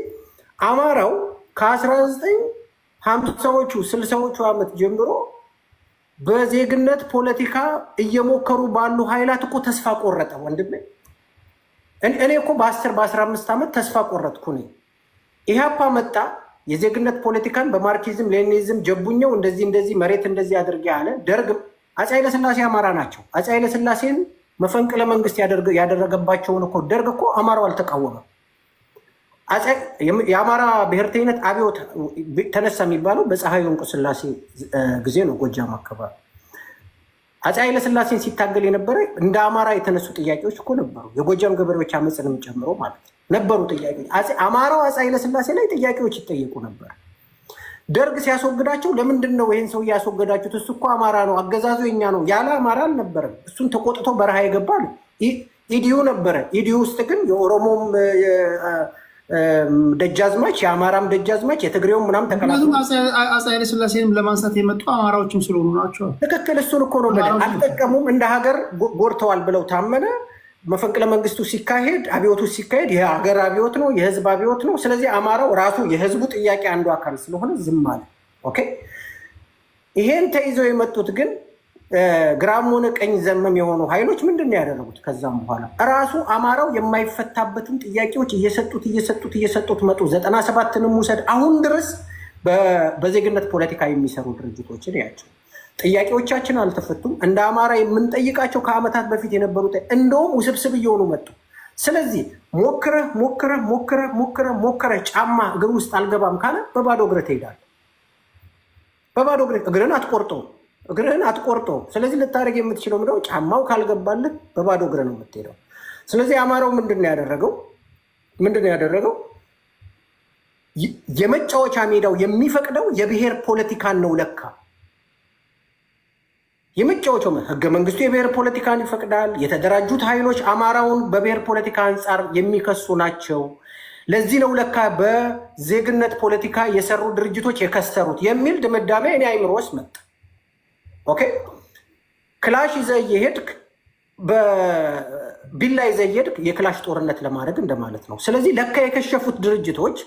አማራው ከ1950ዎቹ 60ዎቹ ዓመት ጀምሮ በዜግነት ፖለቲካ እየሞከሩ ባሉ ኃይላት እኮ ተስፋ ቆረጠ። ወንድሜ እኔ እኮ በ10 በ15 ዓመት ተስፋ ቆረጥኩ። ኢህአፓ መጣ፣ የዜግነት ፖለቲካን በማርክሲዝም ሌኒኒዝም ጀቡኛው እንደዚህ መሬት እንደዚህ አድርጌ አለ። ደርግም አፄ ኃይለሥላሴ አማራ ናቸው። አፄ ኃይለሥላሴን መፈንቅለ መንግስት ያደረገባቸውን እኮ ደርግ እኮ አማራው አልተቃወመም። የአማራ ብሔርተኝነት አብዮት ተነሳ የሚባለው በፀሐይ ወንቁ ስላሴ ጊዜ ነው፣ ጎጃም አካባቢ። አፄ ኃይለሥላሴን ሲታገል የነበረ እንደ አማራ የተነሱ ጥያቄዎች እኮ ነበሩ። የጎጃም ገበሬዎች አመፅንም ጨምሮ ማለት ነበሩ ጥያቄዎች። አማራው አፄ ኃይለሥላሴ ላይ ጥያቄዎች ይጠየቁ ነበር። ደርግ ሲያስወግዳቸው ለምንድን ነው ይህን ሰው እያስወገዳችሁት? እሱ እኮ አማራ ነው፣ አገዛዙ የኛ ነው ያለ አማራ አልነበረም። እሱን ተቆጥቶ በረሃ የገባ ነው። ኢዲዩ ነበረ። ኢዲዩ ውስጥ ግን የኦሮሞም ደጃዝማች የአማራም ደጃዝማች የትግሬውም ምናምን ተቀላቅሎ አፄ ኃይለ ሥላሴንም ለማንሳት የመጡ አማራዎችም ስለሆኑ ናቸው። ትክክል። እሱን እኮ ነው አልጠቀሙም። እንደ ሀገር ጎድተዋል ብለው ታመነ። መፈንቅለ መንግስቱ ሲካሄድ አብዮቱ ሲካሄድ የሀገር አብዮት ነው፣ የህዝብ አብዮት ነው። ስለዚህ አማራው ራሱ የህዝቡ ጥያቄ አንዱ አካል ስለሆነ ዝም አለ። ኦኬ። ይሄን ተይዘው የመጡት ግን ግራም ሆነ ቀኝ ዘመም የሆኑ ኃይሎች ምንድን ነው ያደረጉት? ከዛም በኋላ ራሱ አማራው የማይፈታበትን ጥያቄዎች እየሰጡት መጡ። 97ንም ውሰድ አሁን ድረስ በዜግነት ፖለቲካ የሚሰሩ ድርጅቶችን ያቸው ጥያቄዎቻችን አልተፈቱም። እንደ አማራ የምንጠይቃቸው ከዓመታት በፊት የነበሩት እንደውም ውስብስብ እየሆኑ መጡ። ስለዚህ ሞክረህ ጫማ እግር ውስጥ አልገባም ካለ በባዶ እግር ትሄዳለህ። በባዶ እግር እግርህን አትቆርጠው። ስለዚህ ልታደርግ የምትችለው ምንድነው? ጫማው ካልገባልህ በባዶ እግር ነው የምትሄደው። ስለዚህ አማራው ምንድን ነው ያደረገው? የመጫወቻ ሜዳው የሚፈቅደው የብሔር ፖለቲካን ነው ለካ። የመጫወቻው ህገ መንግስቱ የብሔር ፖለቲካን ይፈቅዳል። የተደራጁት ኃይሎች አማራውን በብሔር ፖለቲካ አንጻር የሚከሱ ናቸው። ለዚህ ነው ለካ በዜግነት ፖለቲካ የሰሩ ድርጅቶች የከሰሩት የሚል ድምዳሜ እኔ አይምሮ ውስጥ መጣ። ኦኬ። ክላሽ ይዘህ እየሄድክ በቢላ ይዘህ እየሄድክ የክላሽ ጦርነት ለማድረግ እንደማለት ነው። ስለዚህ ለካ የከሸፉት ድርጅቶች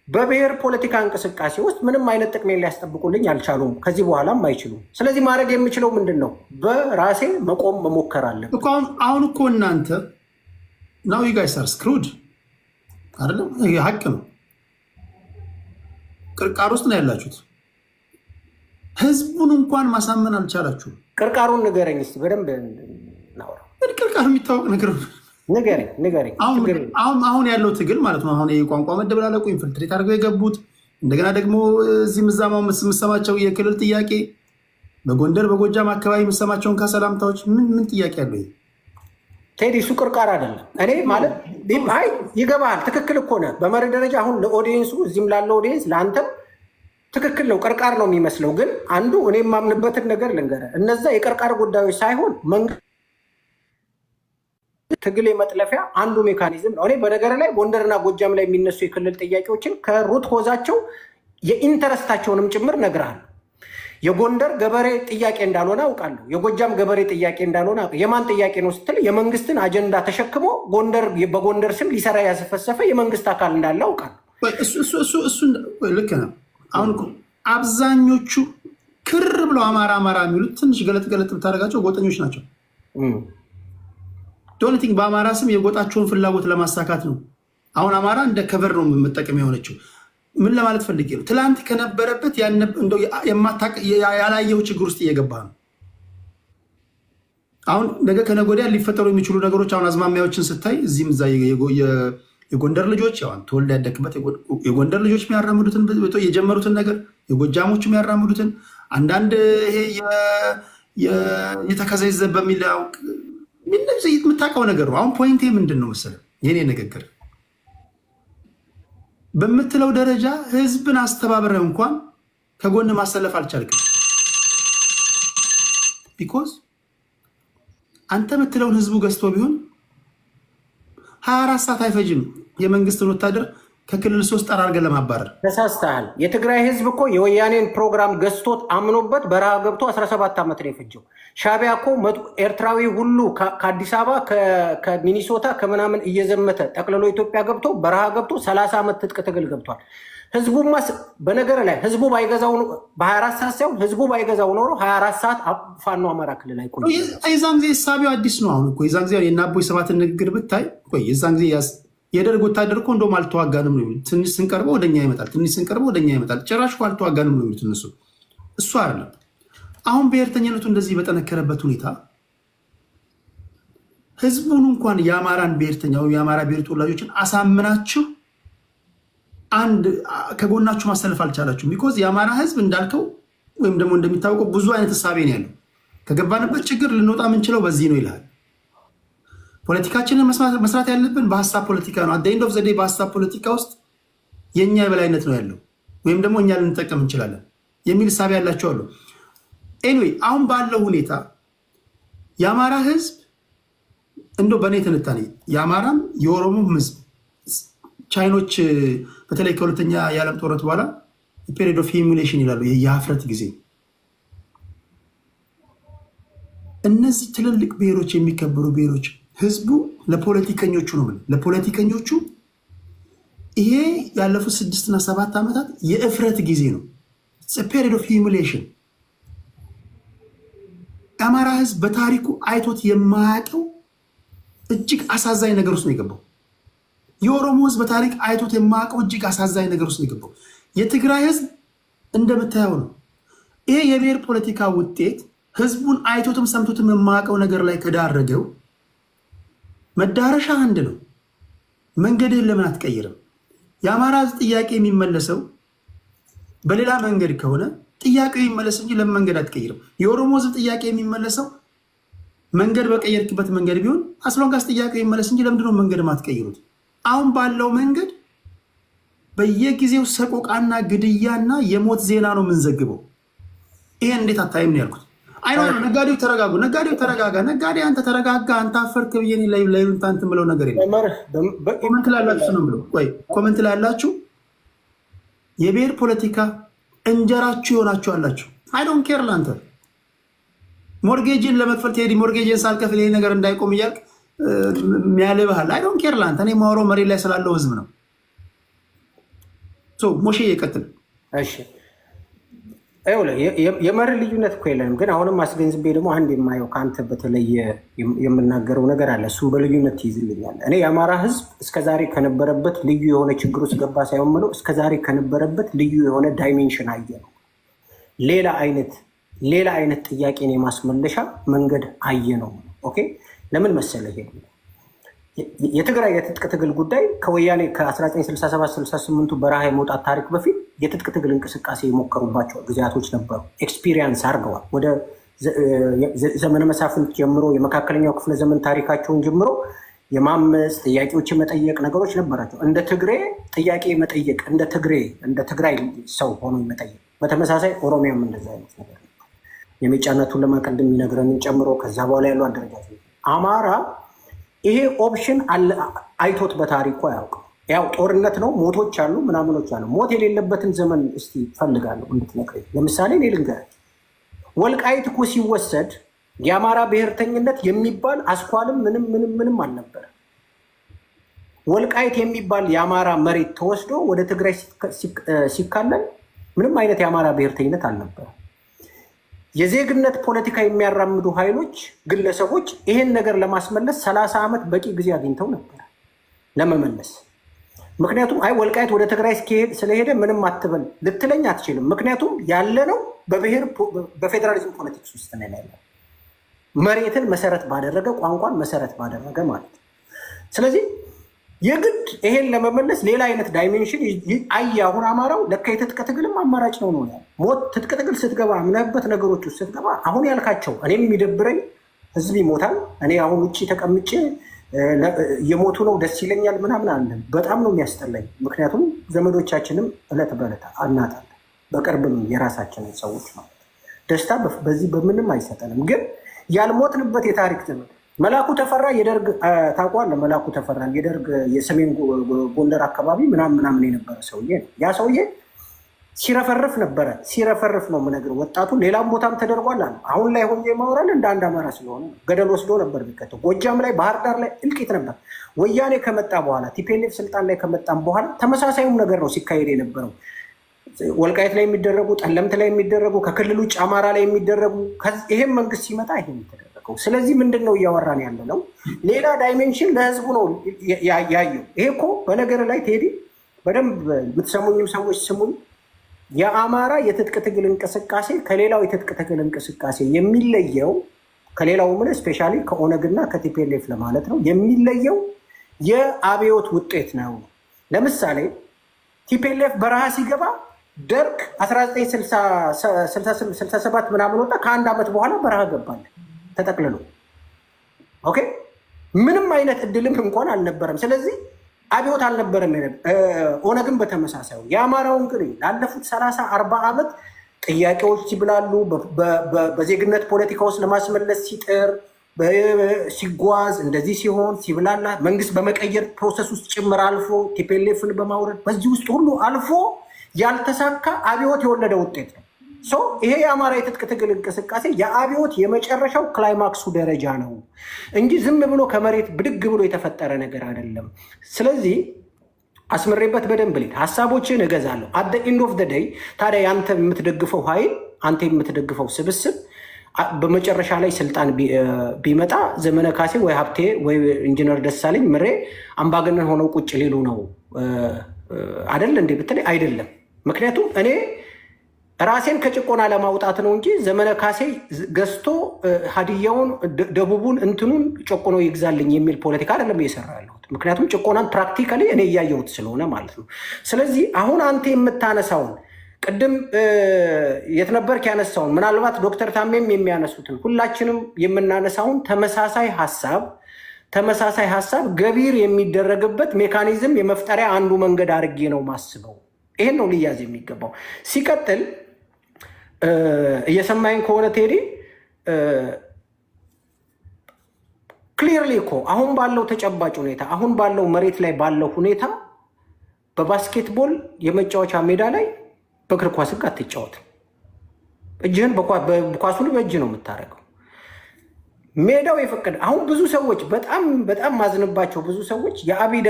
በብሔር ፖለቲካ እንቅስቃሴ ውስጥ ምንም አይነት ጥቅሜን ሊያስጠብቁልኝ አልቻሉም፣ ከዚህ በኋላም አይችሉም። ስለዚህ ማድረግ የምችለው ምንድን ነው? በራሴ መቆም መሞከር አለን። አሁን እኮ እናንተ ናው ዩ ጋይስ አር ስክሩድ አይደለም? ሀቅ ነው። ቅርቃር ውስጥ ነው ያላችሁት። ህዝቡን እንኳን ማሳመን አልቻላችሁም። ቅርቃሩን ንገረኝ እስኪ በደንብ እናውራ። ቅርቃሩ የሚታወቅ ነገር ንገረኝ። አሁን ያለው ትግል ማለት ነው። አሁን የቋንቋ መደበላለቁ ኢንፍልትሬት አድርገው የገቡት እንደገና ደግሞ እዚህ ምዛማው የምሰማቸው የክልል ጥያቄ በጎንደር በጎጃም አካባቢ የምሰማቸውን ከሰላምታዎች ምን ጥያቄ አለው? ቴዲ እሱ ቅርቃር አይደለም። እኔ ማለት ይገባሃል። ትክክል እኮ ነህ በመሪ ደረጃ። አሁን ለኦዲየንሱ እዚህም ላለው ኦዲየንስ ለአንተም ትክክል ነው። ቅርቃር ነው የሚመስለው። ግን አንዱ እኔ የማምንበትን ነገር ልንገርህ። እነዛ የቅርቃር ጉዳዮች ሳይሆን መንግስት ትግል የመጥለፊያ አንዱ ሜካኒዝም ነው። እኔ በነገር ላይ ጎንደርና ጎጃም ላይ የሚነሱ የክልል ጥያቄዎችን ከሩት ኮዛቸው የኢንተረስታቸውንም ጭምር ነግርሃለሁ። የጎንደር ገበሬ ጥያቄ እንዳልሆነ አውቃለሁ። የጎጃም ገበሬ ጥያቄ እንዳልሆነ የማን ጥያቄ ነው ስትል የመንግስትን አጀንዳ ተሸክሞ በጎንደር ስም ሊሰራ ያሰፈሰፈ የመንግስት አካል እንዳለ አውቃለሁ። እሱ ልክ ነው። አሁን አብዛኞቹ ክር ብለው አማራ የሚሉት ትንሽ ገለጥ ብታደርጋቸው ጎጠኞች ናቸው። ዶንቲንግ በአማራ ስም የጎጣቸውን ፍላጎት ለማሳካት ነው። አሁን አማራ እንደ ከቨር ነው የምጠቀም የሆነችው። ምን ለማለት ፈልጌ ነው? ትላንት ከነበረበት ያላየው ችግር ውስጥ እየገባ ነው። አሁን ነገ ከነገ ወዲያ ሊፈጠሩ የሚችሉ ነገሮች አሁን አዝማሚያዎችን ስታይ እዚህም እዛ የጎንደር ልጆች ተወልደ ያደግበት የጎንደር ልጆች የሚያራምዱትን የጀመሩትን ነገር የጎጃሞቹ የሚያራምዱትን አንዳንድ ይሄ የተከዘይዘ በሚል የምታውቀው ነገር ነው። አሁን ፖይንቴ ምንድን ነው መሰለህ? የኔ ንግግር በምትለው ደረጃ ህዝብን አስተባብረህ እንኳን ከጎን ማሰለፍ አልቻልክም። ቢኮዝ አንተ የምትለውን ህዝቡ ገዝቶ ቢሆን 24 ሰዓት አይፈጅም የመንግስትን ወታደር ከክልል 3 ጠራርገን ለማባረር። ተሳስተሃል። የትግራይ ህዝብ እኮ የወያኔን ፕሮግራም ገዝቶት አምኖበት በረሃ ገብቶ 17 ዓመት ነው የፈጀው። ሻቢያ እኮ ኤርትራዊ ሁሉ ከአዲስ አበባ ከሚኒሶታ ከምናምን እየዘመተ ጠቅልሎ ኢትዮጵያ ገብቶ በረሃ ገብቶ 30 ዓመት ትጥቅ ትግል ገብቷል። ህዝቡማ በነገር ላይ ህዝቡ ባይገዛው በ24 ሰዓት ሳይሆን ህዝቡ ባይገዛው ኖሮ 24 ሰዓት ፋኖ አማራ ክልል አይቆይ። የዛን ጊዜ ሳቢው አዲስ ነው። አሁን እኮ የዛን ጊዜ የናቦይ ሰባትን ንግግር ብታይ የዛን ጊዜ የደርግ ወታደር እኮ እንደውም አልተዋጋንም ነው የሚሉት። ትንሽ ስንቀርበው ወደኛ ይመጣል፣ ጭራሽ አልተዋጋንም ነው የሚሉት እነሱ። እሱ አይደለም። አሁን ብሔርተኝነቱ እንደዚህ በጠነከረበት ሁኔታ ህዝቡን እንኳን የአማራን ብሔርተኛ ወይም የአማራ ብሔር ተወላጆችን አሳምናችሁ አንድ ከጎናችሁ ማሰለፍ አልቻላችሁም። ቢኮዝ የአማራ ህዝብ እንዳልከው ወይም ደግሞ እንደሚታወቀው ብዙ አይነት እሳቤ ነው ያለው። ከገባንበት ችግር ልንወጣ የምንችለው በዚህ ነው ይልሃል። ፖለቲካችንን መስራት ያለብን በሀሳብ ፖለቲካ ነው። አት ኤንድ ኦፍ ዘ ዴይ በሀሳብ ፖለቲካ ውስጥ የእኛ የበላይነት ነው ያለው ወይም ደግሞ እኛ ልንጠቀም እንችላለን የሚል እሳቤ ያላቸው አሉ። ኤኒዌይ አሁን ባለው ሁኔታ የአማራ ህዝብ እንደው በእኔ ትንታኔ የአማራም የኦሮሞም ህዝብ ቻይኖች በተለይ ከሁለተኛ የዓለም ጦርነት በኋላ ፔሪድ ኦፍ ሂሚሌሽን ይላሉ፣ የሀፍረት ጊዜ። እነዚህ ትልልቅ ብሔሮች የሚከበሩ ብሔሮች ህዝቡ ለፖለቲከኞቹ ነው ለፖለቲከኞቹ ይሄ ያለፉት 6 እና 7 ዓመታት የእፍረት ጊዜ ነው። ፔሪድ ኦፍ ሂሚሌሽን። የአማራ ህዝብ በታሪኩ አይቶት የማያውቀው እጅግ አሳዛኝ ነገር ውስጥ ነው የገባው። የኦሮሞ ህዝብ በታሪክ አይቶት የማያውቀው እጅግ አሳዛኝ ነገር ውስጥ ነው የገባው። የትግራይ ህዝብ እንደምታየው ነው። ይሄ የብሔር ፖለቲካ ውጤት ህዝቡን አይቶትም ሰምቶትም የማያውቀው ነገር ላይ ከዳረገው መዳረሻ አንድ ነው። መንገድህን ለምን አትቀይርም? የአማራ ህዝብ ጥያቄ የሚመለሰው በሌላ መንገድ ከሆነ ጥያቄው ይመለስ እንጂ ለምን መንገድ አትቀይርም? የኦሮሞ ህዝብ ጥያቄ የሚመለሰው መንገድ በቀየርክበት መንገድ ቢሆን አስሎንጋስ ጥያቄው ይመለስ እንጂ ለምንድነው መንገድ ማትቀይሩት? አሁን ባለው መንገድ በየጊዜው ሰቆቃና ግድያና የሞት ዜና ነው የምንዘግበው። ይሄን እንዴት አታይም ነው ያልኩት። አይኖ ነጋዴው ተረጋጉ፣ ነጋዴው ተረጋጋ፣ ነጋዴ አንተ ተረጋጋ፣ አንተ አፈርክ ብዬ ላይ እንትን ብለው ነገር የለም። ኮመንት ላይ ያላችሁ ነው ብለው ቆይ ኮመንት ላይ ያላችሁ የብሔር ፖለቲካ እንጀራችሁ ይሆናችሁ አላችሁ። አይ ዶንት ኬር ላንተ ሞርጌጅን ለመክፈል ትሄዲ ሞርጌጅን ሳልከፍል ይሄ ነገር እንዳይቆም እያልክ የሚያልብሃል። አይ ዶንት ኬር ላንተ። እኔ ማውራው መሬት ላይ ስላለው ህዝብ ነው። ሞሼ ይቀጥል። እሺ የመርህ ልዩነት እኮ የለንም፣ ግን አሁንም አስገንዝቤ ደግሞ አንድ የማየው ከአንተ በተለየ የምናገረው ነገር አለ። እሱም በልዩነት ትይዝልኛል። እኔ የአማራ ህዝብ እስከዛሬ ከነበረበት ልዩ የሆነ ችግር ውስጥ ገባ ሳይሆን ምለው እስከዛሬ ከነበረበት ልዩ የሆነ ዳይሜንሽን አየ ነው። ሌላ አይነት ጥያቄን የማስመለሻ መንገድ አየ ነው። ኦኬ ለምን መሰለህ ይሄ የትግራይ የትጥቅ ትግል ጉዳይ ከወያኔ ከ1967-68 በረሃ የመውጣት ታሪክ በፊት የትጥቅ ትግል እንቅስቃሴ የሞከሩባቸው ጊዜያቶች ነበሩ። ኤክስፒሪየንስ አድርገዋል። ወደ ዘመነ መሳፍንት ጀምሮ የመካከለኛው ክፍለ ዘመን ታሪካቸውን ጀምሮ የማመፅ ጥያቄዎች የመጠየቅ ነገሮች ነበራቸው። እንደ ትግሬ ጥያቄ መጠየቅ እንደ ትግራይ ሰው ሆኖ መጠየቅ። በተመሳሳይ ኦሮሚያም እንደዛ አይነት ነገር ነበር። የሚጫነቱን ለማቀደም የሚነግረንን ጨምሮ ከዛ በኋላ ያሉ አደረጃጀት አማራ ይሄ ኦፕሽን አይቶት በታሪኩ አያውቅም። ያው ጦርነት ነው፣ ሞቶች አሉ፣ ምናምኖች አሉ። ሞት የሌለበትን ዘመን እስቲ ፈልጋለሁ እንድትነግረኝ። ለምሳሌ እኔ ልንገርህ፣ ወልቃይት እኮ ሲወሰድ የአማራ ብሔርተኝነት የሚባል አስኳልም ምንም አልነበረ። ወልቃይት የሚባል የአማራ መሬት ተወስዶ ወደ ትግራይ ሲካለል ምንም አይነት የአማራ ብሔርተኝነት አልነበረ። የዜግነት ፖለቲካ የሚያራምዱ ኃይሎች፣ ግለሰቦች ይሄን ነገር ለማስመለስ 30 ዓመት በቂ ጊዜ አግኝተው ነበር ለመመለስ። ምክንያቱም አይ ወልቃይት ወደ ትግራይ ስለሄደ ምንም አትበል ልትለኝ አትችልም። ምክንያቱም ያለነው በፌዴራሊዝም ፖለቲክስ ውስጥ ነው ያለው፣ መሬትን መሰረት ባደረገ ቋንቋን መሰረት ባደረገ ማለት ነው። ስለዚህ የግድ ይሄን ለመመለስ ሌላ አይነት ዳይሜንሽን አይ አሁን አማራው ለካ የትጥቅ ትግልም አማራጭ ነው ያለው። ሞት ትጥቅ ትግል ስትገባ ምናበት ነገሮች ውስጥ ስትገባ አሁን ያልካቸው እኔም የሚደብረኝ ህዝብ ይሞታል። እኔ አሁን ውጭ ተቀምጬ የሞቱ ነው ደስ ይለኛል ምናምን አለ። በጣም ነው የሚያስጠላኝ። ምክንያቱም ዘመዶቻችንም እለት በእለት እናጣለን፣ በቅርብም የራሳችንን ሰዎች ማለት ደስታ በዚህ በምንም አይሰጠንም። ግን ያልሞትንበት የታሪክ ዘመን መላኩ ተፈራ የደርግ ታውቀዋለህ? መላኩ ተፈራ የደርግ የሰሜን ጎንደር አካባቢ ምናምን የነበረ ሰውዬ ነው። ያ ሰውዬ ሲረፈርፍ ነበረ። ሲረፈርፍ ነው የምነግርህ። ወጣቱ ሌላም ቦታም ተደርጓል አለ። አሁን ላይ ሆኜ ማውራል እንደ አንድ አማራ ስለሆነ ገደል ወስዶ ነበር ቢከተው። ጎጃም ላይ፣ ባህር ዳር ላይ እልቂት ነበር። ወያኔ ከመጣ በኋላ ቲፒኤልኤፍ ስልጣን ላይ ከመጣም በኋላ ተመሳሳዩም ነገር ነው ሲካሄድ የነበረው። ወልቃይት ላይ የሚደረጉ፣ ጠለምት ላይ የሚደረጉ፣ ከክልል ውጭ አማራ ላይ የሚደረጉ፣ ይሄም መንግስት ሲመጣ ይሄ የሚደረገው። ስለዚህ ምንድን ነው እያወራን ያለ ነው? ሌላ ዳይሜንሽን ለህዝቡ ነው ያየው። ይሄ እኮ በነገር ላይ ቴዲ በደንብ የምትሰሙኝም ሰዎች ስሙኝ። የአማራ የትጥቅ ትግል እንቅስቃሴ ከሌላው የትጥቅ ትግል እንቅስቃሴ የሚለየው ከሌላው ምን ስፔሻሊ ከኦነግና ከቲፒኤልኤፍ ለማለት ነው የሚለየው የአብዮት ውጤት ነው። ለምሳሌ ቲፒኤልኤፍ በረሃ ሲገባ ደርግ 1967 ምናምን ወጣ። ከአንድ ዓመት በኋላ በረሃ ገባል ተጠቅልሎ። ኦኬ ምንም አይነት እድልም እንኳን አልነበረም። ስለዚህ አብዮት አልነበረም። ኦነግን በተመሳሳዩ የአማራውን ግን ላለፉት 30-40 ዓመት ጥያቄዎች ሲብላሉ በዜግነት ፖለቲካ ውስጥ ለማስመለስ ሲጥር ሲጓዝ እንደዚህ ሲሆን ሲብላላ መንግስት በመቀየር ፕሮሰስ ውስጥ ጭምር አልፎ ቲፒኤልኤፍን በማውረድ በዚህ ውስጥ ሁሉ አልፎ ያልተሳካ አብዮት የወለደ ውጤት ነው። ይሄ የአማራ የትጥቅ ትግል እንቅስቃሴ የአብዮት የመጨረሻው ክላይማክሱ ደረጃ ነው እንጂ ዝም ብሎ ከመሬት ብድግ ብሎ የተፈጠረ ነገር አይደለም። ስለዚህ አስምሬበት በደንብ ልሂድ፣ ሀሳቦችን እገዛለሁ። አት ኢንድ ኦፍ ደይ ታዲያ አንተ የምትደግፈው ኃይል አንተ የምትደግፈው ስብስብ በመጨረሻ ላይ ስልጣን ቢመጣ ዘመነ ካሴ ወይ ሀብቴ ወይ ኢንጂነር ደሳለኝ ምሬ አምባገነን ሆነው ቁጭ ሊሉ ነው አይደል እንዴ ብትለኝ አይደለም። ምክንያቱም እኔ ራሴን ከጭቆና ለማውጣት ነው እንጂ ዘመነ ካሴ ገዝቶ ሀዲያውን ደቡቡን እንትኑን ጨቆኖ ይግዛልኝ የሚል ፖለቲካ አይደለም እየሰራ ያለሁት። ምክንያቱም ጭቆናን ፕራክቲካሊ እኔ እያየሁት ስለሆነ ማለት ነው። ስለዚህ አሁን አንተ የምታነሳውን ቅድም የትነበርክ ያነሳውን ምናልባት ዶክተር ታሜም የሚያነሱትን ሁላችንም የምናነሳውን ተመሳሳይ ሀሳብ ገቢር የሚደረግበት ሜካኒዝም የመፍጠሪያ አንዱ መንገድ አድርጌ ነው ማስበው። ይሄን ነው ሊያዝ የሚገባው። ሲቀጥል እየሰማኝ ከሆነ ቴዲ ክሊርሊ እኮ አሁን ባለው ተጨባጭ ሁኔታ አሁን ባለው መሬት ላይ ባለው ሁኔታ በባስኬትቦል የመጫወቻ ሜዳ ላይ በእግር ኳስ ሕግ አትጫወትም። እጅህን ኳሱን በእጅ ነው የምታደርገው። ሜዳው የፈቀደ አሁን ብዙ ሰዎች በጣም ማዝንባቸው ብዙ ሰዎች የአብይ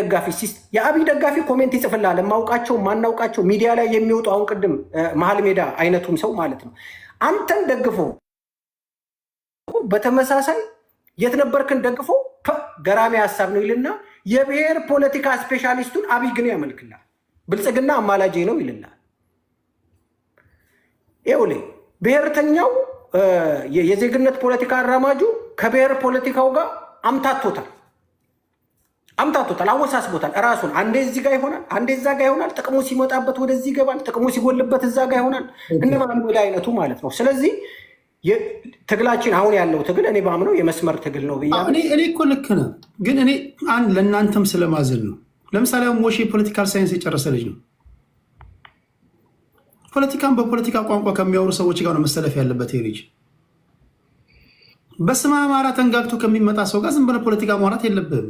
ደጋፊ ኮሜንት ይጽፍልሃል። የማውቃቸው ማናውቃቸው ሚዲያ ላይ የሚወጡ አሁን ቅድም መሀል ሜዳ አይነቱም ሰው ማለት ነው አንተን ደግፎ በተመሳሳይ የት ነበርክን ደግፎ ገራሚ ሀሳብ ነው ይልና የብሔር ፖለቲካ ስፔሻሊስቱን አብይ ግን ያመልክላል። ብልጽግና አማላጄ ነው ይልላል። ይኸውልህ ብሔርተኛው የዜግነት ፖለቲካ አራማጁ ከብሔር ፖለቲካው ጋር አምታቶታል፣ አወሳስቦታል። እራሱን አንዴ እዚህ ጋር ይሆናል፣ አንዴ እዛ ጋር ይሆናል። ጥቅሙ ሲመጣበት ወደዚህ ይገባል፣ ጥቅሙ ሲጎልበት እዛ ጋር ይሆናል። እነማን ወደ አይነቱ ማለት ነው። ስለዚህ ትግላችን አሁን ያለው ትግል እኔ ባምነው የመስመር ትግል ነው ብያ እኔ እኮ ልክ ነህ፣ ግን እኔ አንድ ለእናንተም ስለማዘን ነው። ለምሳሌ ሞሼ ፖለቲካል ሳይንስ የጨረሰ ልጅ ነው። ፖለቲካን በፖለቲካ ቋንቋ ከሚያወሩ ሰዎች ጋር ነው መሰለፍ ያለበት። ልጅ በስመ አማራ ተንጋግቶ ከሚመጣ ሰው ጋር ዝም ብለህ ፖለቲካ ማውራት የለብህም።